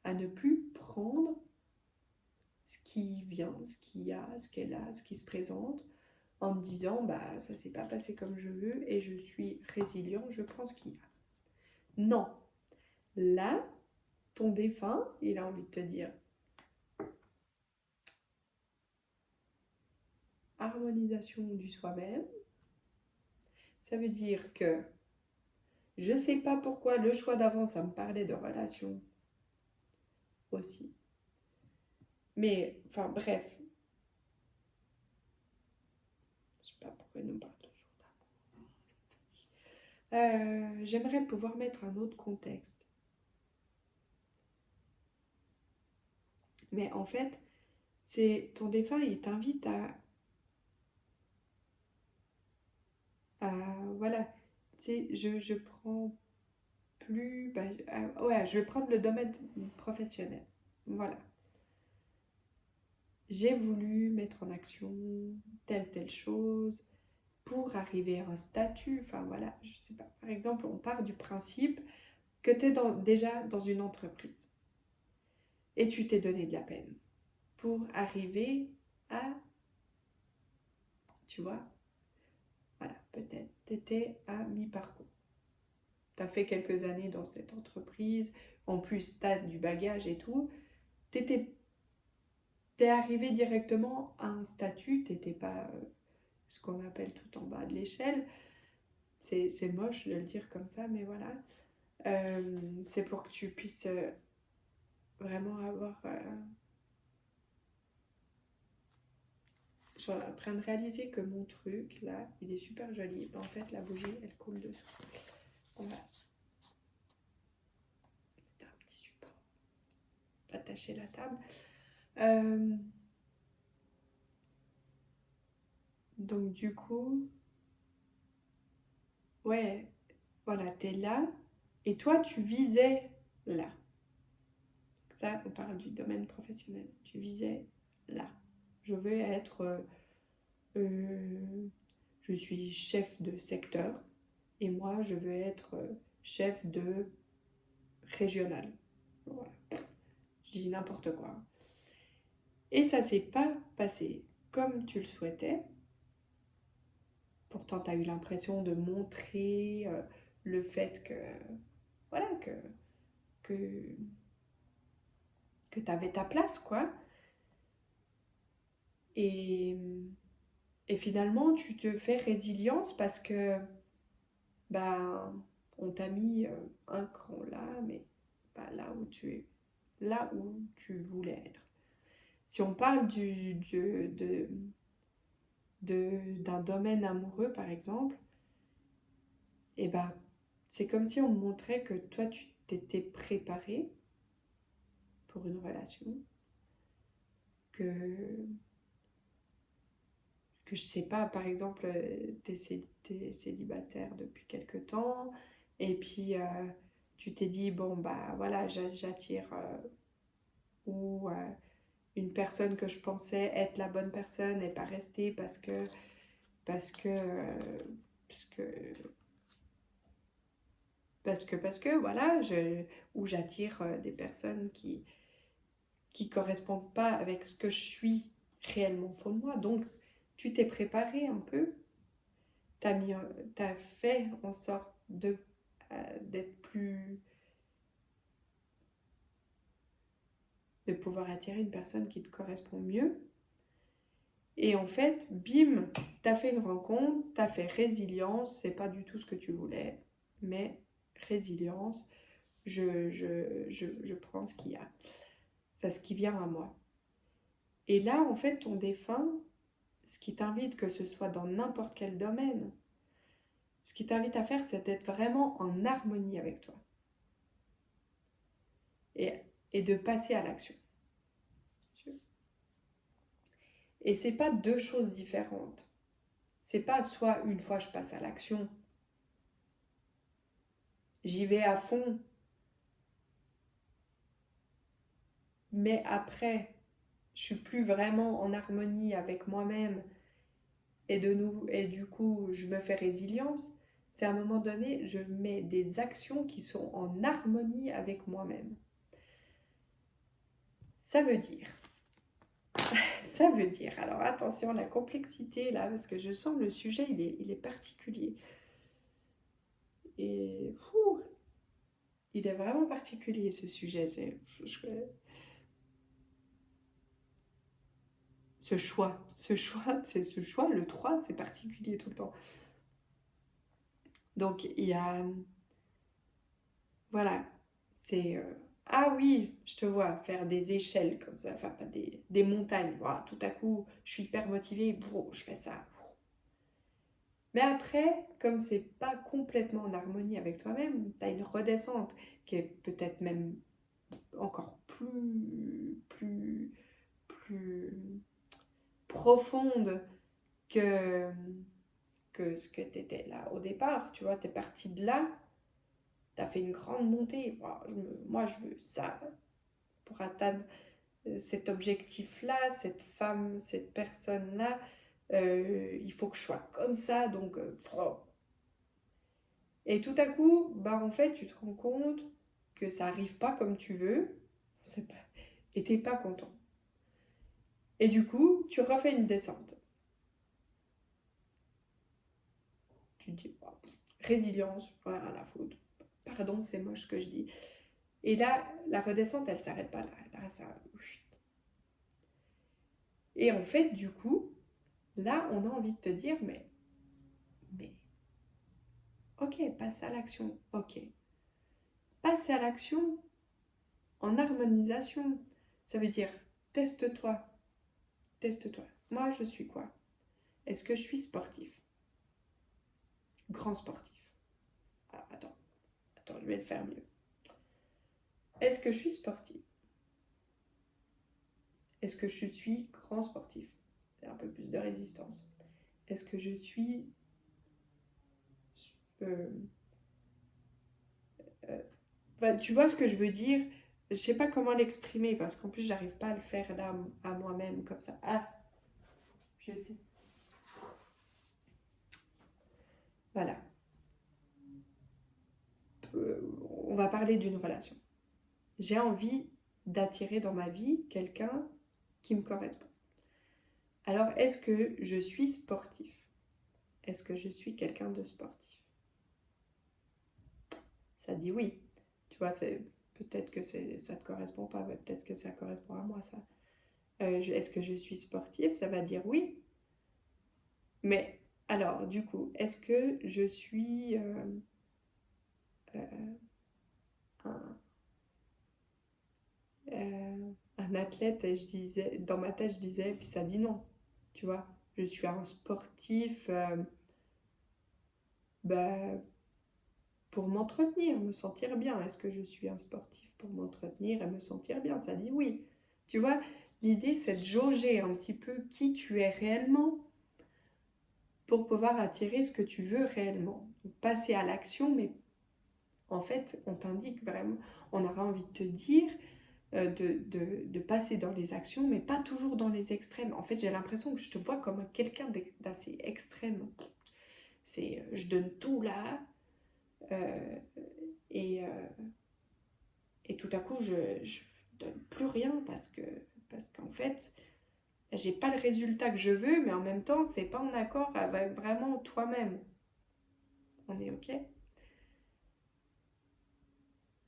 S1: à ne plus prendre ce qui vient, ce qu'il y a, ce qu'elle a, ce qui se présente, en me disant, ça s'est pas passé comme je veux et je suis résilient, je prends ce qu'il y a. Non, là, ton défunt, il a envie de te dire, harmonisation du soi-même, ça veut dire que je sais pas pourquoi le choix d'avant, ça me parlait de relation aussi. Mais, enfin bref, je sais pas pourquoi il nous parle toujours d'amour. J'aimerais pouvoir mettre un autre contexte. Mais en fait, c'est ton défunt, il t'invite à voilà, tu sais, je prends plus, ouais, je vais prendre le domaine professionnel. Voilà. J'ai voulu mettre en action telle chose pour arriver à un statut. Enfin voilà, je sais pas. Par exemple, on part du principe que tu es déjà dans une entreprise et tu t'es donné de la peine pour arriver à, tu vois, voilà, peut-être tu étais à mi-parcours. Tu as fait quelques années dans cette entreprise, en plus tu as du bagage et tout. T'es arrivé directement à un statut, t'étais pas ce qu'on appelle tout en bas de l'échelle. C'est moche de le dire comme ça, mais voilà. C'est pour que tu puisses vraiment avoir. Je suis en train de réaliser que mon truc, là, il est super joli. Mais en fait, la bougie, elle coule dessous. On va mettre un petit support. Attacher la table. Donc, du coup, ouais, voilà, t'es là. Et toi, tu visais là. Ça, on parle du domaine professionnel. Tu visais là. Je veux être, je suis chef de secteur et moi, je veux être chef de régional. Voilà. Je dis n'importe quoi. Et ça s'est pas passé comme tu le souhaitais. Pourtant, tu as eu l'impression de montrer le fait que, voilà, que, que tu avais ta place, quoi. Et, et finalement, tu te fais résilience parce que, bah, on t'a mis un cran là, mais pas là où tu voulais être. Si on parle d'un domaine amoureux, par exemple, et ben, c'est comme si on montrait que toi, tu t'étais préparé pour une relation, que, que je sais pas, par exemple, t'es célibataire depuis quelque temps, et puis tu t'es dit, bon, voilà, j'attire, ou une personne que je pensais être la bonne personne n'est pas restée parce que, parce que, euh, parce que, voilà, ou j'attire des personnes qui correspondent pas avec ce que je suis réellement au fond de moi. Donc, tu t'es préparé un peu, t'as fait en sorte d'être plus, de pouvoir attirer une personne qui te correspond mieux. Et en fait, bim, t'as fait une rencontre, t'as fait résilience, c'est pas du tout ce que tu voulais, mais résilience, je prends ce qu'il y a, enfin ce qui vient à moi. Et là, en fait, ton défunt, ce qui t'invite, que ce soit dans n'importe quel domaine, ce qui t'invite à faire, c'est d'être vraiment en harmonie avec toi. Et, et de passer à l'action. Et c'est pas deux choses différentes. C'est pas soit une fois je passe à l'action, j'y vais à fond, mais après, je suis plus vraiment en harmonie avec moi-même et du coup, je me fais résilience. C'est à un moment donné, je mets des actions qui sont en harmonie avec moi-même. Ça veut dire, ça veut dire, alors attention, la complexité là, parce que je sens le sujet, il est particulier. Et il est vraiment particulier ce sujet. Ce choix, c'est ce choix, le 3, c'est particulier tout le temps. Donc il y a, voilà, c'est, ah oui, je te vois faire des échelles comme ça, enfin pas des montagnes, voilà, tout à coup, je suis hyper motivée, je fais ça. Mais après, comme c'est pas complètement en harmonie avec toi-même, tu as une redescente qui est peut-être même encore plus profonde que, que ce que tu étais là au départ. Tu vois, tu es parti de là, tu as fait une grande montée. Moi, je veux ça pour atteindre cet objectif-là, cette femme, cette personne-là. Il faut que je sois comme ça, donc et tout à coup, bah en fait, tu te rends compte que ça arrive pas comme tu veux, pas... et t'es pas content. Et du coup, tu refais une descente. Tu te dis, oh, résilience, rien à la faute. Pardon, c'est moche ce que je dis. Et là, la redescente, elle s'arrête pas là. Là, ça... Et en fait, du coup, là, on a envie de te dire, mais, ok, passe à l'action, ok. Passe à l'action en harmonisation. Ça veut dire, teste-toi, teste-toi. Moi, je suis quoi? Est-ce que je suis sportif? Grand sportif. Ah, attends, je vais le faire mieux. Est-ce que je suis sportif? Est-ce que je suis grand sportif? C'est un peu plus de résistance. Est-ce que je suis... euh, tu vois ce que je veux dire? Je sais pas comment l'exprimer parce qu'en plus, j'arrive pas à le faire là à moi-même comme ça. Ah, je sais. Voilà. On va parler d'une relation. J'ai envie d'attirer dans ma vie quelqu'un qui me correspond. Alors, est-ce que je suis sportif? Est-ce que je suis quelqu'un de sportif? Ça dit oui. Tu vois, peut-être que ça ne te correspond pas, mais peut-être que ça correspond à moi, ça. Est-ce que je suis sportif? Ça va dire oui. Mais alors, du coup, est-ce que je suis euh, un, un athlète? Et je disais, dans ma tête, je disais, puis ça dit non. Tu vois, je suis un sportif bah, pour m'entretenir, me sentir bien. Est-ce que je suis un sportif pour m'entretenir et me sentir bien? Ça dit oui. Tu vois, l'idée, c'est de jauger un petit peu qui tu es réellement pour pouvoir attirer ce que tu veux réellement. Passer à l'action, mais en fait, on t'indique vraiment, on aura envie de te dire, de passer dans les actions, mais pas toujours dans les extrêmes. En fait, j'ai l'impression que je te vois comme quelqu'un d'assez extrême. C'est je donne tout là, euh, et, euh, et tout à coup, je donne plus rien parce qu'en fait, j'ai pas le résultat que je veux, mais en même temps, c'est pas en accord avec vraiment toi-même. On est OK?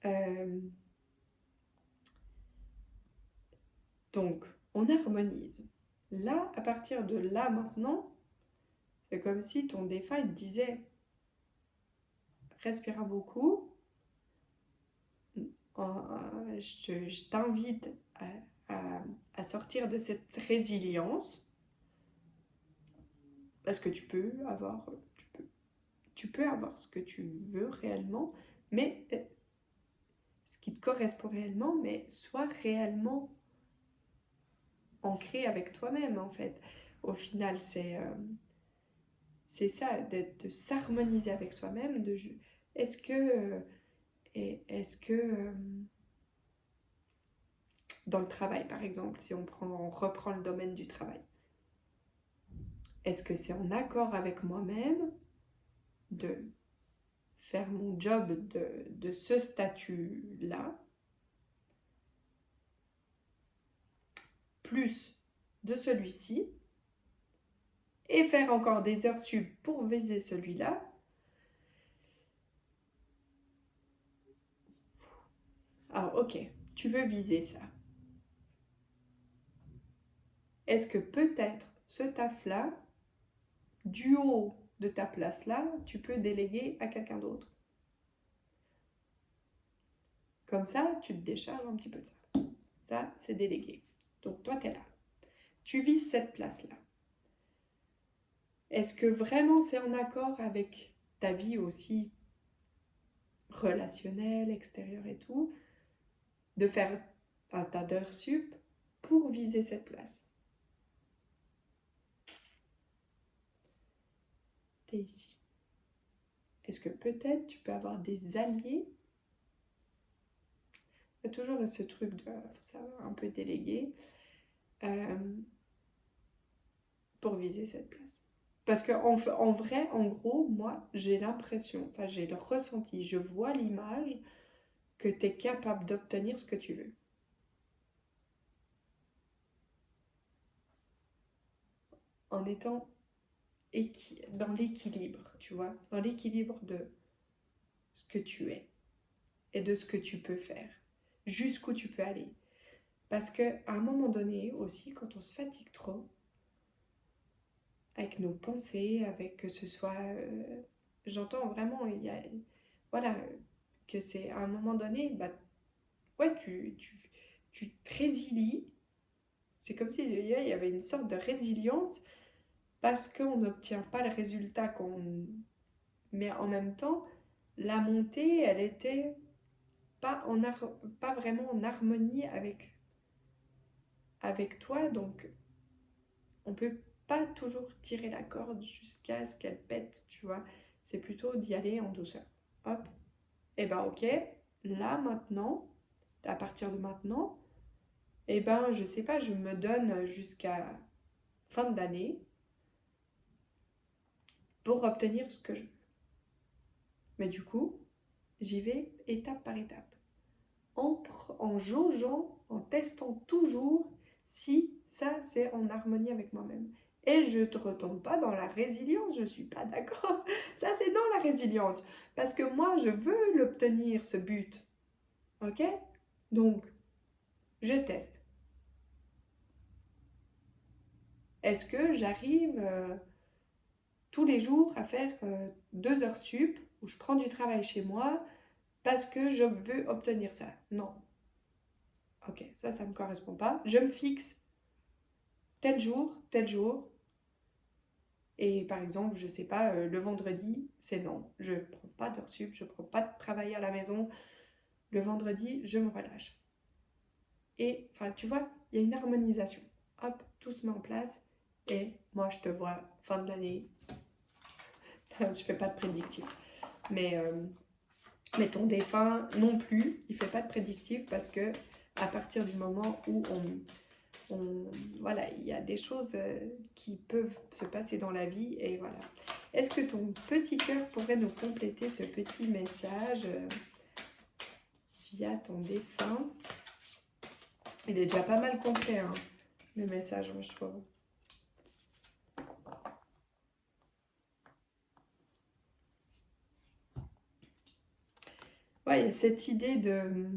S1: Euh, donc, on harmonise. Là, à partir de là maintenant, c'est comme si ton défunt il te disait respire beaucoup, je t'invite à sortir de cette résilience parce que tu peux avoir ce que tu veux réellement, mais ce qui te correspond réellement, mais sois réellement ancré avec toi-même en fait. Au final, c'est ça, de s'harmoniser avec soi-même. Est-ce que, est-ce que dans le travail, par exemple, si on reprend le domaine du travail, est-ce que c'est en accord avec moi-même de faire mon job de ce statut-là, plus de celui-ci, et faire encore des heures sup pour viser celui-là? Ah, ok, tu veux viser ça. Est-ce que peut-être ce taf-là, du haut de ta place-là, tu peux déléguer à quelqu'un d'autre? Comme ça, tu te décharges un petit peu de ça. Ça, c'est délégué. Donc toi, tu es là. Tu vises cette place-là. Est-ce que vraiment c'est en accord avec ta vie aussi relationnelle, extérieure et tout, de faire un tas d'heures sup pour viser cette place? Tu es ici. Est-ce que peut-être tu peux avoir des alliés? Il y a toujours ce truc de savoir un peu déléguer pour viser cette place. Parce qu'en vrai, en gros, moi, j'ai l'impression, enfin j'ai le ressenti, je vois l'image que tu es capable d'obtenir ce que tu veux. En étant dans l'équilibre, tu vois, dans l'équilibre de ce que tu es et de ce que tu peux faire, jusqu'où tu peux aller. Parce qu'à un moment donné aussi, quand on se fatigue trop, avec nos pensées, avec que ce soit... j'entends vraiment, il y a... Voilà, que c'est à un moment donné, bah, ouais, tu te résilies. C'est comme s'il y avait une sorte de résilience parce qu'on n'obtient pas le résultat qu'on... Mais en même temps, la montée, elle était pas vraiment en harmonie avec toi, donc on peut pas toujours tirer la corde jusqu'à ce qu'elle pète, tu vois. C'est plutôt d'y aller en douceur. Hop, et ben ok, là maintenant, à partir de maintenant, et ben je sais pas, je me donne jusqu'à fin d'année pour obtenir ce que je veux. Mais du coup, j'y vais étape par étape, en jaugeant, en testant toujours si ça c'est en harmonie avec moi-même. Et je ne retombe pas dans la résilience, je ne suis pas d'accord. Ça c'est dans la résilience. Parce que moi je veux l'obtenir, ce but. Ok? Donc, je teste. Est-ce que j'arrive tous les jours à faire 2 heures sup où je prends du travail chez moi parce que je veux obtenir ça? Non. Ok, ça ne me correspond pas. Je me fixe tel jour. Et par exemple, je sais pas, le vendredi, c'est non. Je ne prends pas d'heures sup, je ne prends pas de travail à la maison. Le vendredi, je me relâche. Et enfin, tu vois, il y a une harmonisation. Hop, tout se met en place. Et moi, je te vois fin de l'année. Je fais pas de prédictif. Mais ton défunt non plus, il fait pas de prédictif parce que à partir du moment où voilà, il y a des choses qui peuvent se passer dans la vie et voilà. Est-ce que ton petit cœur pourrait nous compléter ce petit message via ton défunt? Il est déjà pas mal complet, hein, le message, moi, je trouve. Ouais, il y a cette idée de...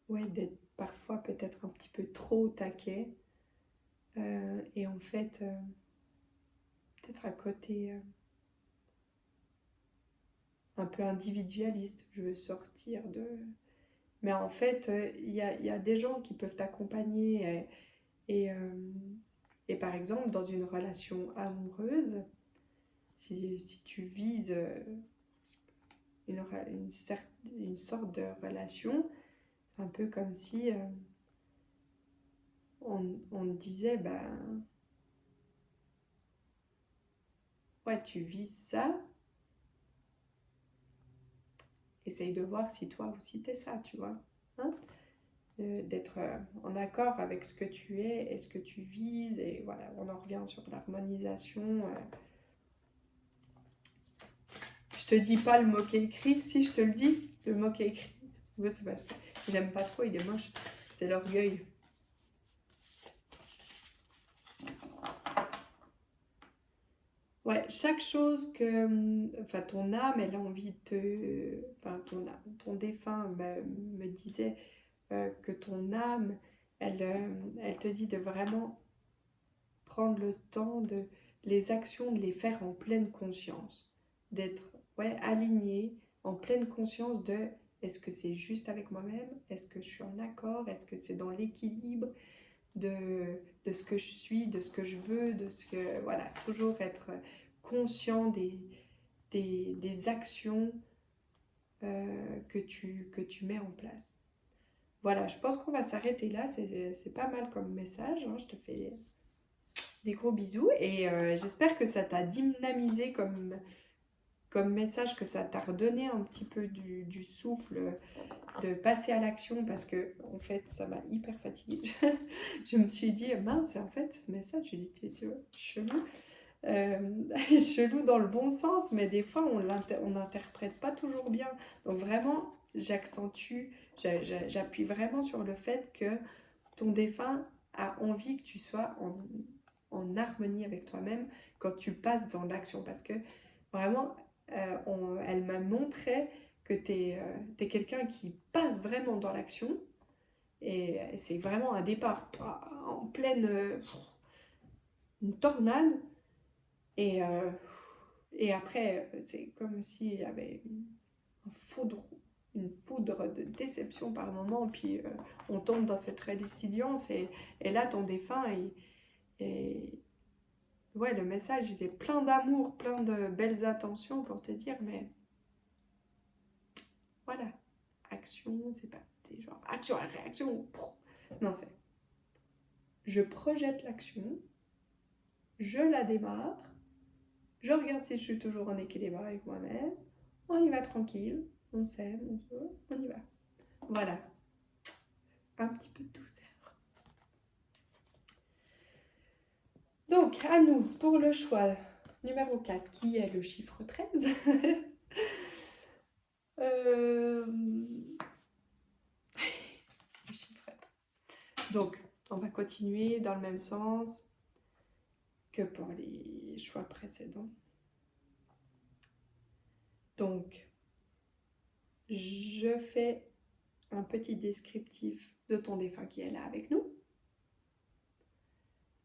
S1: Ouais, d'être parfois peut-être un petit peu trop au taquet. Et en fait, peut-être à côté un peu individualiste. Je veux sortir de... Mais en fait, il y a des gens qui peuvent t'accompagner. Et par exemple, dans une relation amoureuse, si tu vises une sorte de relation, c'est un peu comme si on te disait, ben, ouais, tu vises ça, essaye de voir si toi aussi t'es ça, tu vois. Hein, d'être en accord avec ce que tu es et ce que tu vises, et voilà, on en revient sur l'harmonisation. Je te dis pas le mot qui est écrit, si je te le dis, le mot qui est écrit, c'est parce que j'aime pas trop, il est moche, c'est l'orgueil. Ouais, chaque chose que, enfin, ton âme, elle a envie de te, enfin, ton défunt me disait que ton âme, elle te dit de vraiment prendre le temps de les actions, de les faire en pleine conscience, d'être ouais, aligné, en pleine conscience de est-ce que c'est juste avec moi-même, est-ce que je suis en accord, est-ce que c'est dans l'équilibre de ce que je suis, de ce que je veux, de ce que... Voilà, toujours être conscient des actions que tu mets en place. Voilà, je pense qu'on va s'arrêter là, c'est pas mal comme message, hein. Je te fais des gros bisous et j'espère que ça t'a dynamisé comme message, que ça t'a redonné un petit peu du souffle, de passer à l'action parce que en fait ça m'a hyper fatiguée. Je me suis dit mince, en fait ce message il était, tu vois, chelou. Chelou dans le bon sens, mais des fois on n'interprète pas toujours bien. Donc vraiment j'accentue, j'appuie vraiment sur le fait que ton défunt a envie que tu sois en harmonie avec toi-même quand tu passes dans l'action. Parce que vraiment, elle m'a montré que tu es quelqu'un qui passe vraiment dans l'action. Et c'est vraiment un départ en pleine une tornade. Et, euh, et après, c'est comme s'il y avait une foudre de déception par moment. Puis on tombe dans cette résilience. Et là, ton défunt, ouais, le message, il est plein d'amour, plein de belles attentions pour te dire, mais voilà, action, c'est pas, c'est genre action, réaction. Non, c'est je projette l'action, je la démarre, je regarde si je suis toujours en équilibre avec moi-même, on y va tranquille, on s'aime, on y va. Voilà, un petit peu de douceur. Donc, à nous, pour le choix numéro 4, qui est le chiffre 13. euh... Le chiffre. Donc, on va continuer dans le même sens que pour les choix précédents. Donc, je fais un petit descriptif de ton défunt qui est là avec nous.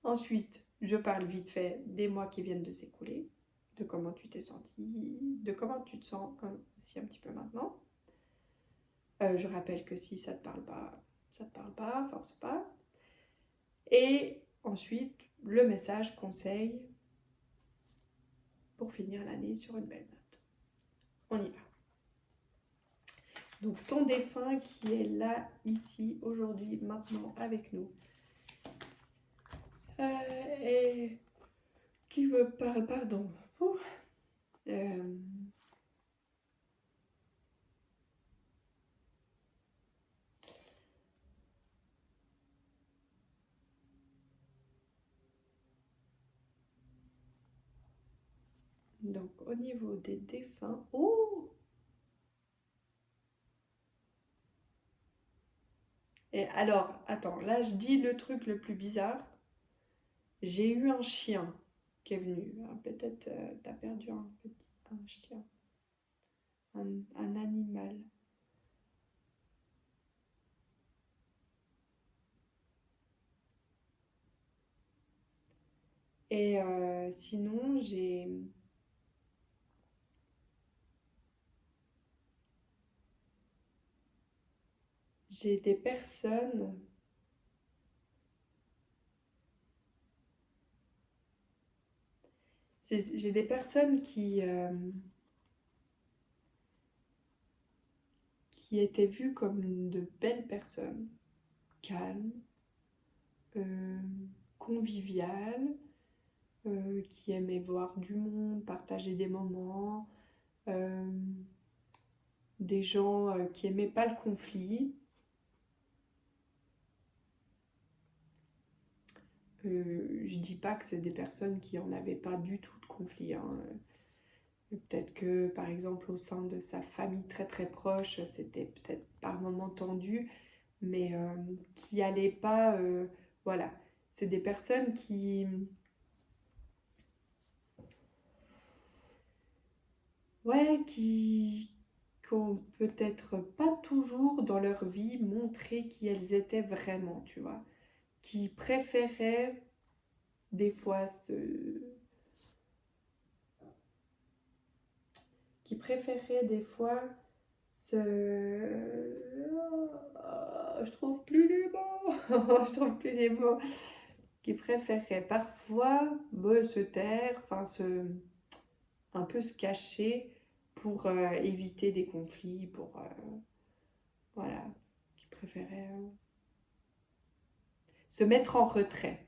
S1: Ensuite, je parle vite fait des mois qui viennent de s'écouler, de comment tu t'es senti, de comment tu te sens aussi un petit peu maintenant. Je rappelle que si ça ne te parle pas, ça ne te parle pas, force pas. Et ensuite, le message conseil pour finir l'année sur une belle note. On y va. Donc ton défunt qui est là, ici, aujourd'hui, maintenant avec nous. Et qui me parle, pardon. Ouh. Euh, donc au niveau des défunts. Oh! Et alors, attends, là je dis le truc le plus bizarre. J'ai eu un chien qui est venu. Ah, peut-être t'as perdu un chien, un animal. Et sinon, j'ai des personnes, j'ai des personnes qui étaient vues comme de belles personnes, calmes, euh, conviviales, qui aimaient voir du monde, partager des moments, euh, des gens qui aimaient pas le conflit. Je dis pas que c'est des personnes qui en avaient pas du tout de conflit, hein. Peut-être que, par exemple, au sein de sa famille très très proche, c'était peut-être par moments tendu, mais qui allaient pas. Voilà, c'est des personnes ouais, qui ont peut-être pas toujours dans leur vie montré qui elles étaient vraiment, tu vois, qui préféraient des fois qui préféraient des fois se... je trouve plus les mots. Je trouve plus les mots. Qui préférerait parfois se taire, enfin un peu se cacher pour éviter des conflits, pour voilà, qui préférait se mettre en retrait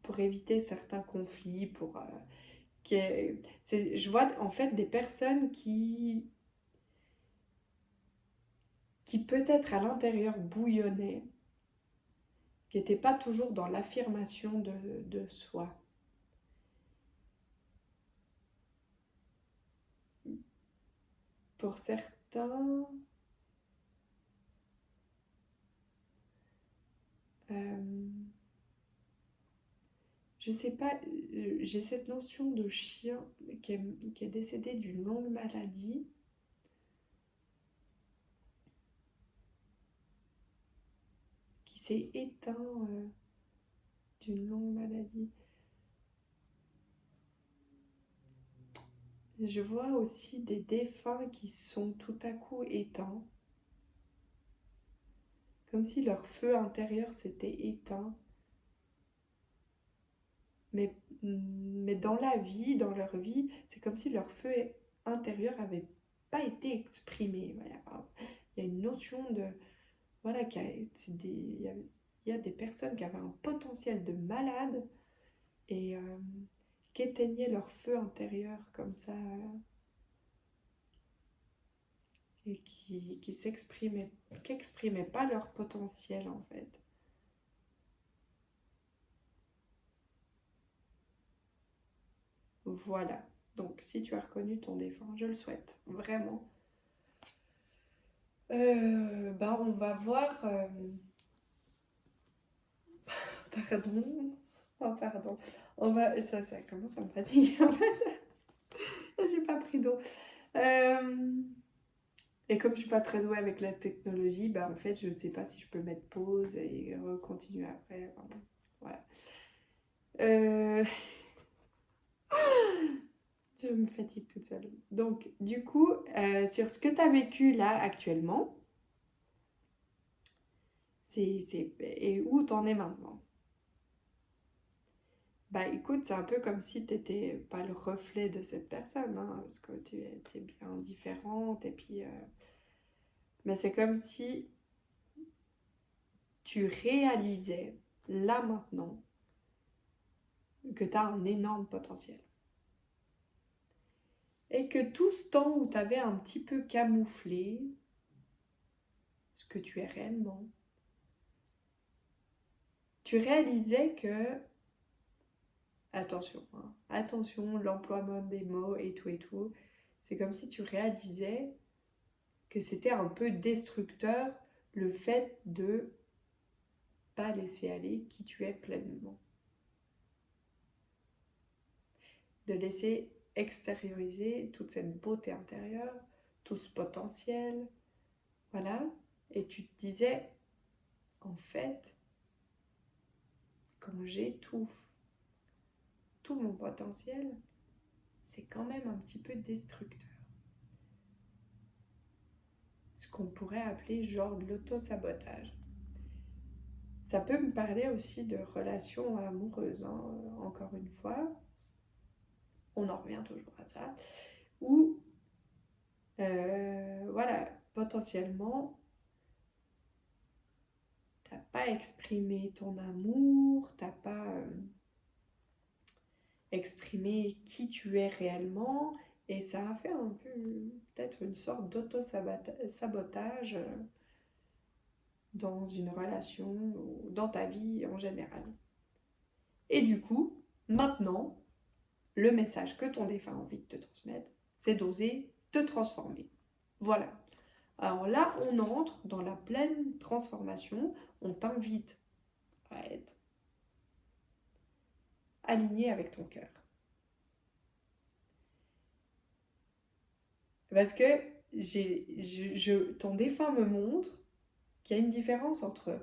S1: pour éviter certains conflits, pour je vois en fait des personnes qui peut-être à l'intérieur bouillonnaient, qui n'étaient pas toujours dans l'affirmation de soi. Pour certains, euh, je sais pas, j'ai cette notion de chien qui est décédé d'une longue maladie, qui s'est éteint d'une longue maladie. Je vois aussi des défunts qui sont tout à coup éteints, comme si leur feu intérieur s'était éteint. Mais, mais dans la vie, dans leur vie, c'est comme si leur feu intérieur n'avait pas été exprimé. Voilà. Il y a une notion de... Voilà, il y a des personnes qui avaient un potentiel de malade et qui éteignaient leur feu intérieur comme ça et qui s'exprimaient, qui n'exprimaient pas leur potentiel en fait. Voilà. Donc si tu as reconnu ton défunt, je le souhaite, vraiment. Bah on va voir... Pardon. Oh pardon. Ça commence à me fatiguer en fait. J'ai pas pris d'eau. Euh, Et comme je suis pas très douée avec la technologie, bah en fait, je ne sais pas si je peux mettre pause et continuer après. Enfin, bon, voilà. Euh, Je me fatigue toute seule. Donc, du coup, sur ce que tu as vécu là actuellement, et où t'en es maintenant? Bah écoute, c'est un peu comme si t'étais pas le reflet de cette personne, hein, parce que tu es bien différente, et puis... mais c'est comme si tu réalisais, là maintenant, que tu as un énorme potentiel. Et que tout ce temps où tu avais un petit peu camouflé ce que tu es réellement, tu réalisais que, attention, hein, attention, l'emploi des mots et tout, c'est comme si tu réalisais que c'était un peu destructeur le fait de pas laisser aller qui tu es pleinement. De laisser extérioriser toute cette beauté intérieure, tout ce potentiel, voilà. Et tu te disais, en fait, quand j'étouffe tout mon potentiel, c'est quand même un petit peu destructeur. Ce qu'on pourrait appeler genre de l'auto-sabotage. Ça peut me parler aussi de relations amoureuses, hein, encore une fois. On en revient toujours à ça. Où, voilà, potentiellement, t'as pas exprimé ton amour, t'as pas exprimé qui tu es réellement, et ça a fait un peu, peut-être une sorte d'auto-sabotage dans une relation ou dans ta vie en général. Et du coup, maintenant, le message que ton défunt a envie de te transmettre, c'est d'oser te transformer. Voilà. Alors là, on entre dans la pleine transformation. On t'invite à être aligné avec ton cœur. Parce que ton défunt me montre qu'il y a une différence entre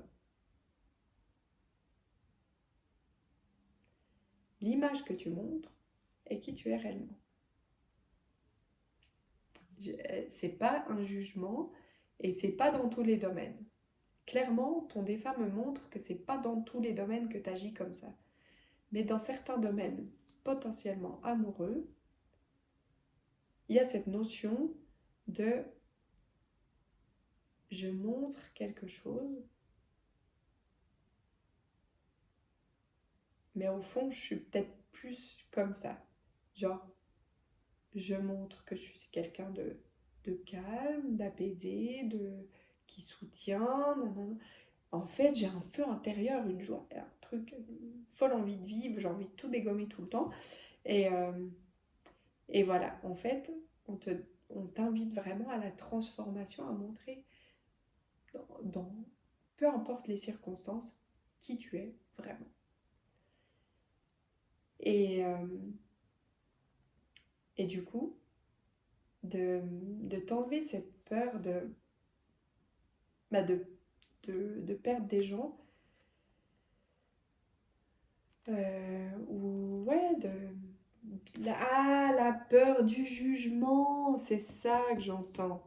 S1: l'image que tu montres et qui tu es réellement. C'est pas un jugement et c'est pas dans tous les domaines. Clairement, ton défunt me montre que c'est pas dans tous les domaines que tu agis comme ça. Mais dans certains domaines potentiellement amoureux, il y a cette notion de je montre quelque chose, mais au fond, je suis peut-être plus comme ça. Genre, je montre que je suis quelqu'un de calme, d'apaisé, qui soutient. Nanana. En fait, j'ai un feu intérieur, une joie, un truc, une folle envie de vivre, j'ai envie de tout dégommer tout le temps. Et, et voilà, en fait, on t'invite vraiment à la transformation, à montrer dans peu importe les circonstances, qui tu es vraiment. Et, euh, et du coup, de t'enlever cette peur bah de perdre des gens, ou ouais, la peur du jugement, c'est ça que j'entends.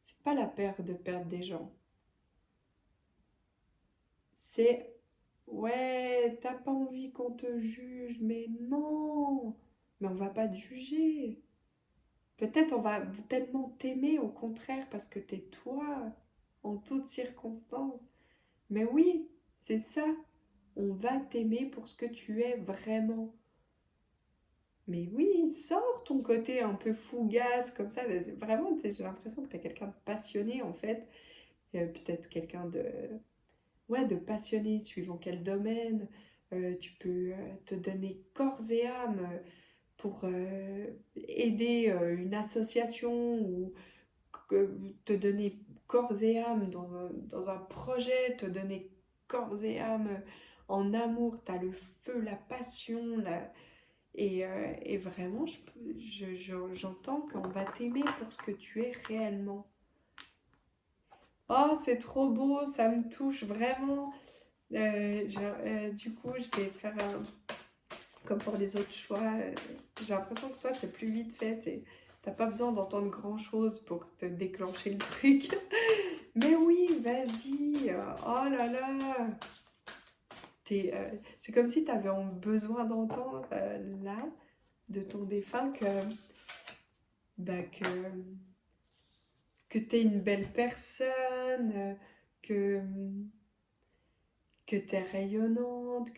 S1: C'est pas la peur de perdre des gens. C'est, ouais, t'as pas envie qu'on te juge, mais non, mais on va pas te juger. Peut-être on va tellement t'aimer au contraire parce que t'es toi, en toutes circonstances. Mais oui, c'est ça. On va t'aimer pour ce que tu es vraiment. Mais oui, sors ton côté un peu fougasse comme ça. Vraiment, j'ai l'impression que tu es quelqu'un de passionné en fait. Peut-être quelqu'un de, ouais, de passionné suivant quel domaine. Tu peux te donner corps et âme pour aider une association ou te donner corps et âme dans un projet, te donner corps et âme en amour. Tu as le feu, la passion, et vraiment, j'entends qu'on va t'aimer pour ce que tu es réellement. Oh, c'est trop beau, ça me touche vraiment. Du coup, je vais faire comme pour les autres choix. J'ai l'impression que toi, c'est plus vite fait. T'as pas besoin d'entendre grand-chose pour te déclencher le truc. Mais oui, vas-y. Oh là là. C'est comme si tu avais besoin d'entendre là, de ton défunt, bah, que tu es une belle personne, que tu es rayonnante,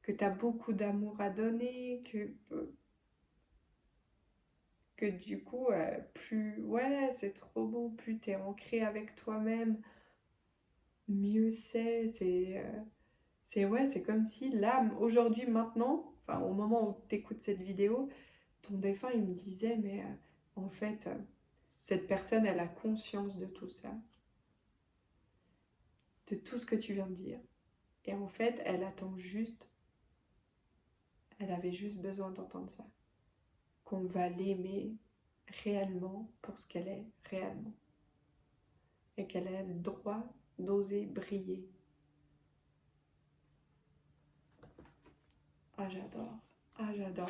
S1: que tu as beaucoup d'amour à donner, que du coup, plus, ouais, c'est trop beau, plus tu es ancré avec toi-même, mieux ouais, c'est comme si là, aujourd'hui, maintenant, enfin, au moment où tu écoutes cette vidéo, ton défunt, il me disait, mais en fait, cette personne, elle a conscience de tout ça, de tout ce que tu viens de dire. Et en fait, elle avait juste besoin d'entendre ça. Qu'on va l'aimer réellement pour ce qu'elle est réellement. Et qu'elle a le droit d'oser briller. Ah, j'adore. Ah, j'adore.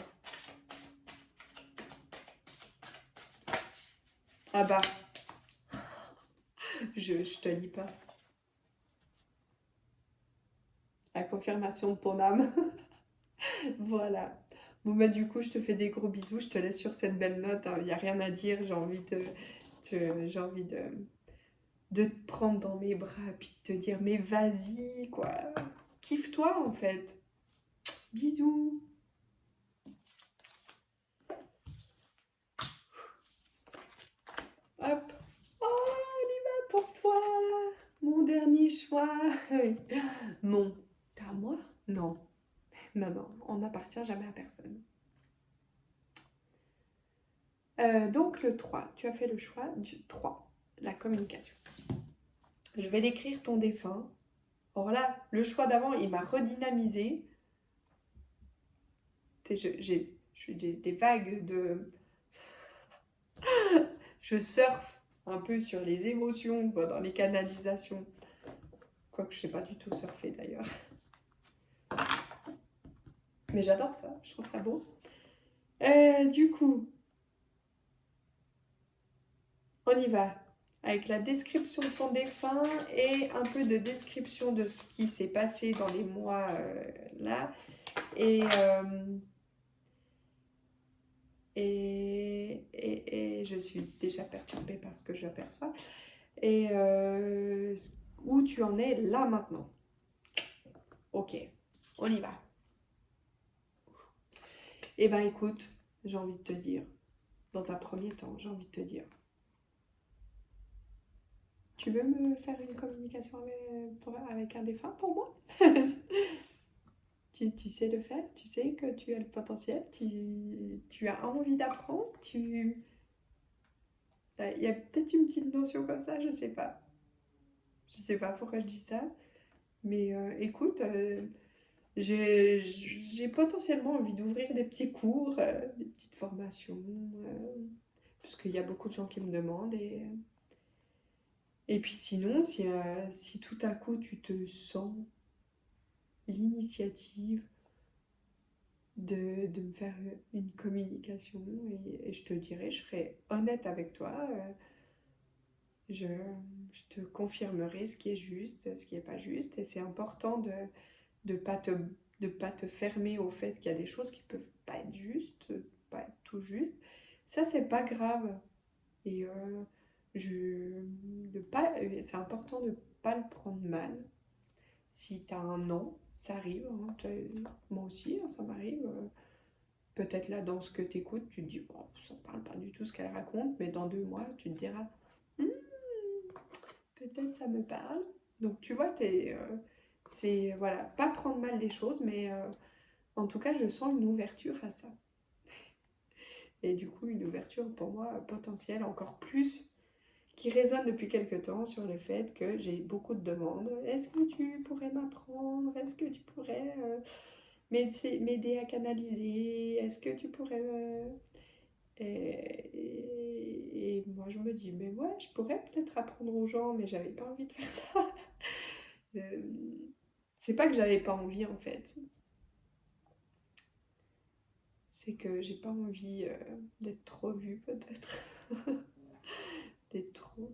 S1: Ah bah, je te lis pas. La confirmation de ton âme. Voilà. Bon bah du coup, je te fais des gros bisous. Je te laisse sur cette belle note. Il n'y a rien à dire. J'ai envie de te prendre dans mes bras puis de te dire, mais vas-y, quoi. Kiffe-toi, en fait. Bisous. Hop. Oh, on y va pour toi. Mon dernier choix. Mon. T'as à moi? Non. Non, non. On n'appartient jamais à personne. Donc le 3. Tu as fait le choix du 3. La communication. Je vais décrire ton défunt. Or là, le choix d'avant, il m'a redynamisé. J'ai des vagues de... Je surfe un peu sur les émotions, dans les canalisations. Quoique je sais pas du tout surfer d'ailleurs. Mais j'adore ça, je trouve ça beau. Du coup, on y va. Avec la description de ton défunt et un peu de description de ce qui s'est passé dans les mois là. Et je suis déjà perturbée par ce que j'aperçois. Et où tu en es là maintenant. Ok, on y va. Eh ben écoute, j'ai envie de te dire, dans un premier temps, j'ai envie de te dire, tu veux me faire une communication avec un défunt pour moi? Tu sais le faire, tu sais que tu as le potentiel, tu as envie d'apprendre, il y a peut-être une petite notion comme ça, je sais pas. Je sais pas pourquoi je dis ça, mais écoute, j'ai potentiellement envie d'ouvrir des petits cours, des petites formations, parce qu'il y a beaucoup de gens qui me demandent. Et puis sinon, si tout à coup tu te sens l'initiative de me faire une communication, et je te dirai, je serai honnête avec toi, je, je te confirmerai ce qui est juste, ce qui n'est pas juste, et c'est important de pas pas te fermer au fait qu'il y a des choses qui peuvent pas être justes, pas être tout juste. Ça, c'est pas grave. Et c'est important de pas le prendre mal. Si tu as un non, ça arrive. Hein, moi aussi, hein, ça m'arrive. Peut-être là, dans ce que tu écoutes, tu te dis, bon, ça ne parle pas du tout ce qu'elle raconte, mais dans 2 mois, tu te diras, hmm, peut-être ça me parle. Donc, tu vois, c'est, voilà, pas prendre mal les choses, mais en tout cas, je sens une ouverture à ça. Et du coup, une ouverture pour moi potentielle encore plus, qui résonne depuis quelque temps sur le fait que j'ai beaucoup de demandes. Est-ce que tu pourrais m'apprendre? Est-ce que tu pourrais m'aider à canaliser? Est-ce que tu pourrais... et moi, je me dis, mais ouais, je pourrais peut-être apprendre aux gens, mais j'avais pas envie de faire ça. Euh, c'est pas que j'avais pas envie, en fait. C'est que j'ai pas envie d'être trop vue, peut-être. D'être trop...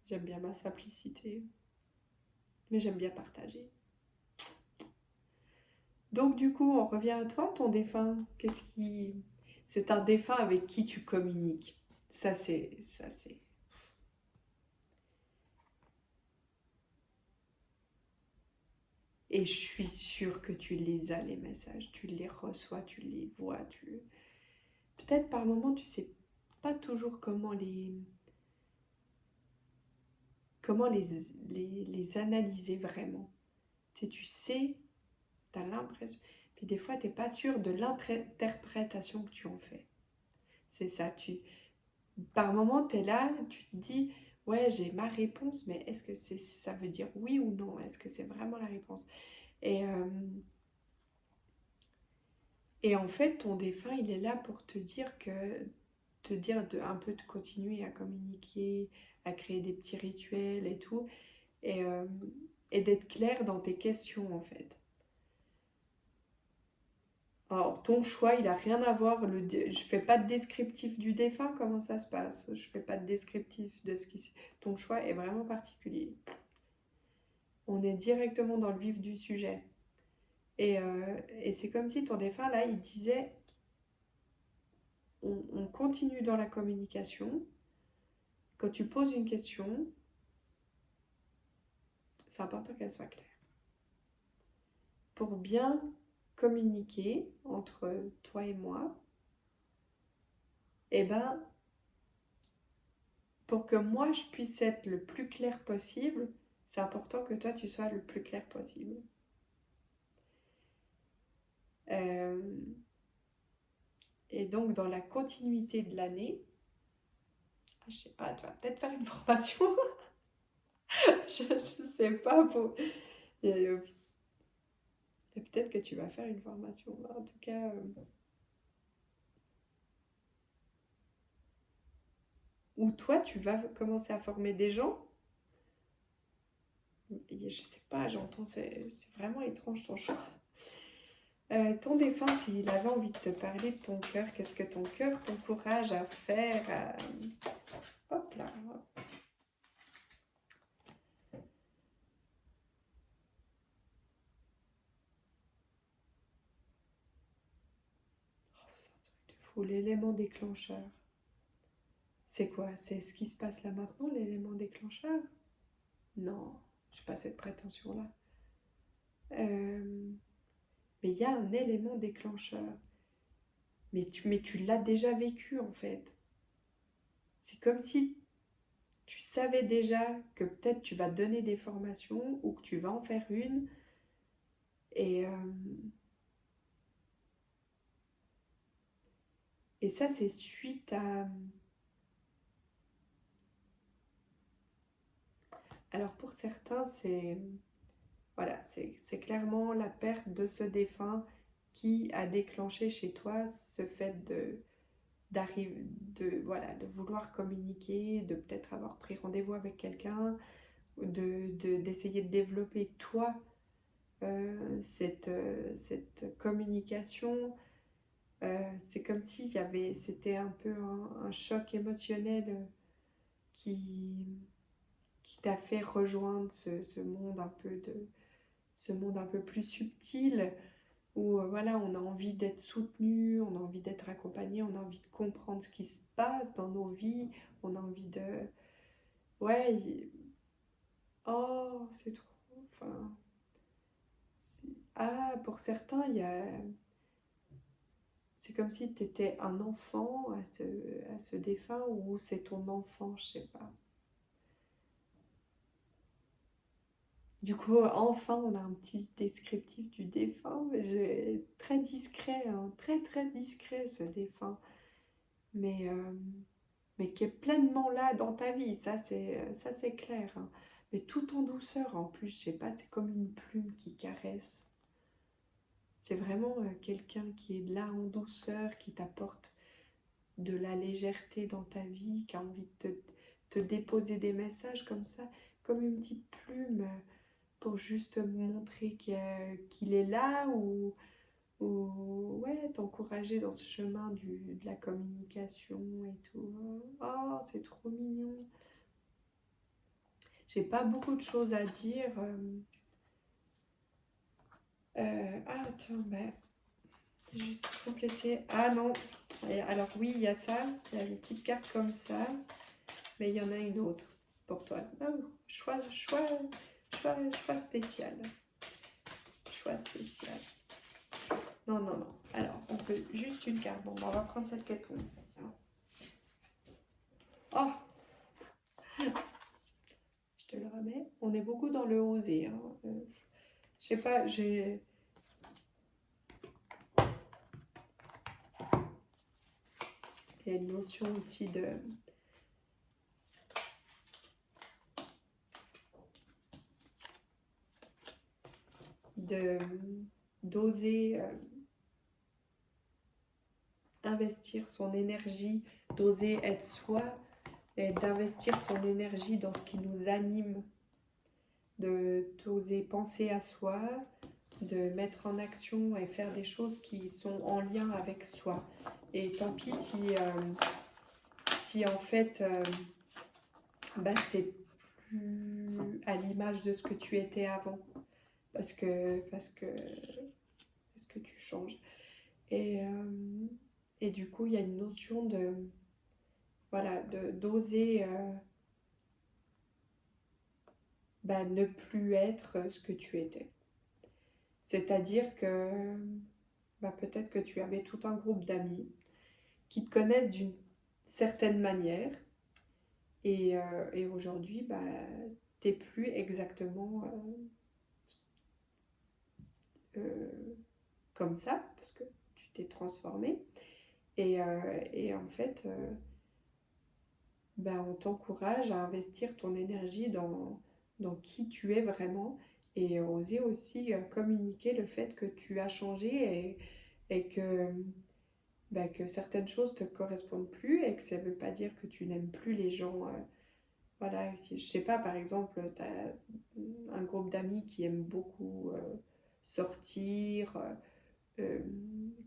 S1: J'aime bien ma simplicité, mais j'aime bien partager. Donc du coup, on revient à toi, ton défunt. C'est un défunt avec qui tu communiques. Ça c'est. Et je suis sûre que tu les as, les messages. Tu les reçois, tu les vois. Peut-être par moment, tu sais pas toujours comment les analyser vraiment. Tu sais, tu as l'impression. Puis des fois, tu n'es pas sûr de l'interprétation que tu en fais. C'est ça, par moment, tu es là, tu te dis, ouais, j'ai ma réponse, mais est-ce que ça veut dire oui ou non? Est-ce que c'est vraiment la réponse? Et, euh, et en fait, ton défunt, il est là pour te dire un peu de continuer à communiquer, à créer des petits rituels et tout, et, euh, et d'être clair dans tes questions, en fait. Alors, ton choix, il n'a rien à voir. Je fais pas de descriptif du défunt, comment ça se passe. Je fais pas de descriptif de ce qui. Ton choix est vraiment particulier. On est directement dans le vif du sujet. Et c'est comme si ton défunt, là, il disait, on continue dans la communication. Quand tu poses une question, c'est important qu'elle soit claire. Pour bien communiquer entre toi et moi, eh ben, pour que moi je puisse être le plus clair possible, c'est important que toi tu sois le plus clair possible. Euh, et donc dans la continuité de l'année, je sais pas, tu vas peut-être faire une formation. je sais pas et peut-être que tu vas faire une formation. En tout cas, ou toi tu vas commencer à former des gens. Et je sais pas, j'entends, c'est vraiment étrange ton choix. Ton défunt, s'il avait envie de te parler de ton cœur, qu'est-ce que ton cœur t'encourage à faire Hop là. Oh, c'est un truc de fou. L'élément déclencheur. C'est quoi? C'est ce qui se passe là maintenant, l'élément déclencheur? Non, je n'ai pas cette prétention-là. Mais il y a un élément déclencheur. Mais tu l'as déjà vécu en fait. C'est comme si tu savais déjà que peut-être tu vas donner des formations ou que tu vas en faire une. Et, et ça, c'est suite à... Alors pour certains, voilà, c'est clairement la perte de ce défunt qui a déclenché chez toi ce fait de vouloir communiquer, de peut-être avoir pris rendez-vous avec quelqu'un, d'essayer de développer toi cette communication. C'est comme s'il y avait, c'était un peu un choc émotionnel qui, qui t'a fait rejoindre ce monde un peu plus subtil où voilà, on a envie d'être soutenu, on a envie d'être accompagné, on a envie de comprendre ce qui se passe dans nos vies, on a envie de... Ouais, oh, c'est trop... Enfin... Ah, pour certains, c'est comme si tu étais un enfant à ce défunt ou c'est ton enfant, je sais pas. Du coup, enfin, on a un petit descriptif du défunt, mais très discret, hein, très très discret ce défunt, mais, euh, mais qui est pleinement là dans ta vie, ça c'est clair, hein. Mais tout en douceur en plus, je sais pas, c'est comme une plume qui caresse. C'est vraiment quelqu'un qui est là en douceur, qui t'apporte de la légèreté dans ta vie, qui a envie de te déposer des messages comme ça, comme une petite plume pour juste montrer qu'il est là ou ouais, t'encourager dans ce chemin de la communication et tout. Oh, c'est trop mignon. J'ai pas beaucoup de choses à dire. Ah, tiens, ben, juste compléter. Ah non, alors oui, il y a ça, il y a une petite carte comme ça, mais il y en a une autre pour toi. Oh, choix spécial. choix spécial. Non, non, non. Alors, on peut juste une carte. Bon, on va prendre celle qui tombe. Tiens. Oh, je te le remets. On est beaucoup dans le oser. Hein. Je sais pas, j'ai... Il y a une notion aussi d'oser investir son énergie, d'oser être soi et d'investir son énergie dans ce qui nous anime, d'oser penser à soi, de mettre en action et faire des choses qui sont en lien avec soi. Et tant pis si en fait c'est plus à l'image de ce que tu étais avant, parce que tu changes. Et du coup, il y a une notion d'oser ne plus être ce que tu étais. C'est-à-dire que peut-être que tu avais tout un groupe d'amis qui te connaissent d'une certaine manière et aujourd'hui, t'es plus exactement comme ça parce que tu t'es transformé et en fait on t'encourage à investir ton énergie dans qui tu es vraiment et oser aussi communiquer le fait que tu as changé et que certaines choses te correspondent plus et que ça veut pas dire que tu n'aimes plus les gens. Voilà, je sais pas, par exemple, tu as un groupe d'amis qui aiment beaucoup sortir,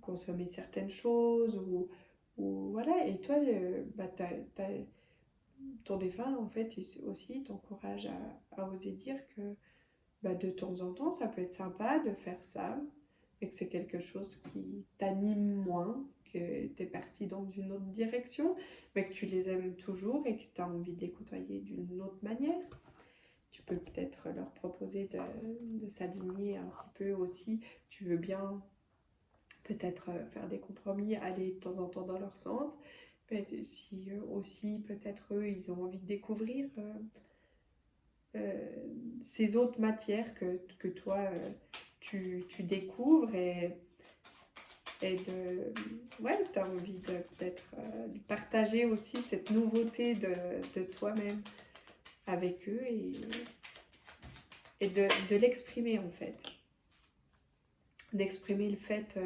S1: consommer certaines choses ou voilà, et toi, ton défunt, en fait, aussi t'encourage à oser dire que de temps en temps, ça peut être sympa de faire ça, et que c'est quelque chose qui t'anime moins, que tu es parti dans une autre direction, mais que tu les aimes toujours et que tu as envie de les côtoyer d'une autre manière. Tu peux peut-être leur proposer de s'aligner un petit peu aussi. Tu veux bien peut-être faire des compromis, aller de temps en temps dans leur sens. Si aussi, peut-être eux, ils ont envie de découvrir ces autres matières que toi, tu découvres et tu as envie de peut-être de partager aussi cette nouveauté de toi-même avec eux et de l'exprimer en fait. D'exprimer le fait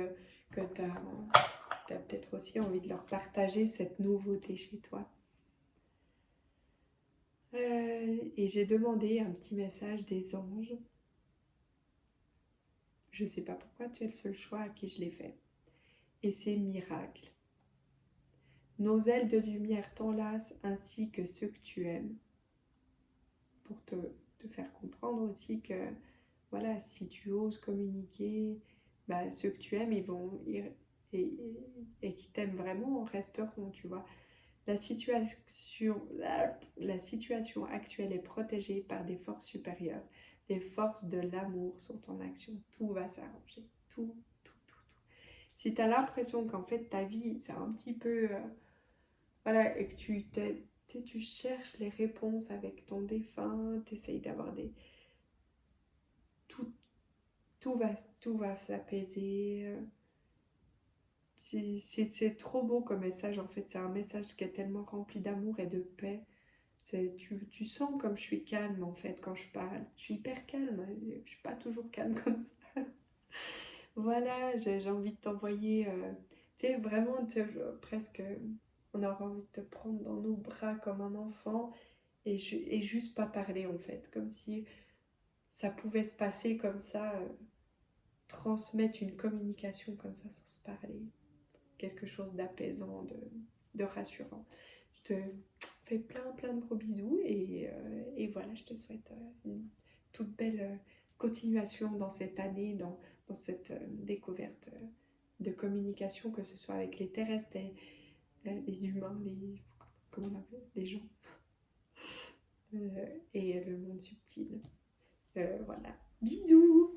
S1: que tu as peut-être aussi envie de leur partager cette nouveauté chez toi. Et j'ai demandé un petit message des anges. Je ne sais pas pourquoi, tu es le seul choix à qui je l'ai fait. Et c'est miracle. Nos ailes de lumière t'enlacent ainsi que ceux que tu aimes. Pour te faire comprendre aussi que, voilà, si tu oses communiquer, ceux que tu aimes, ils vont, et qui t'aiment vraiment, resteront, tu vois. La situation actuelle est protégée par des forces supérieures. Les forces de l'amour sont en action. Tout va s'arranger. Tout. Si tu as l'impression qu'en fait ta vie, c'est un petit peu... voilà, et que tu cherches les réponses avec ton défunt, tu essayes d'avoir des... Tout va s'apaiser. C'est trop beau comme message, en fait. C'est un message qui est tellement rempli d'amour et de paix. Tu sens comme je suis calme, en fait, quand je parle. Je suis hyper calme. Je suis pas toujours calme comme ça. Voilà, j'ai envie de t'envoyer... tu sais, vraiment, presque... On aura envie de te prendre dans nos bras comme un enfant et juste pas parler, en fait. Comme si ça pouvait se passer comme ça, transmettre une communication comme ça sans se parler. Quelque chose d'apaisant, de rassurant. Je te fais plein de gros bisous et voilà, je te souhaite une toute belle continuation dans cette année, dans cette découverte de communication, que ce soit avec les terrestres, les humains, comment on appelle, les gens, et le monde subtil. Voilà, bisous!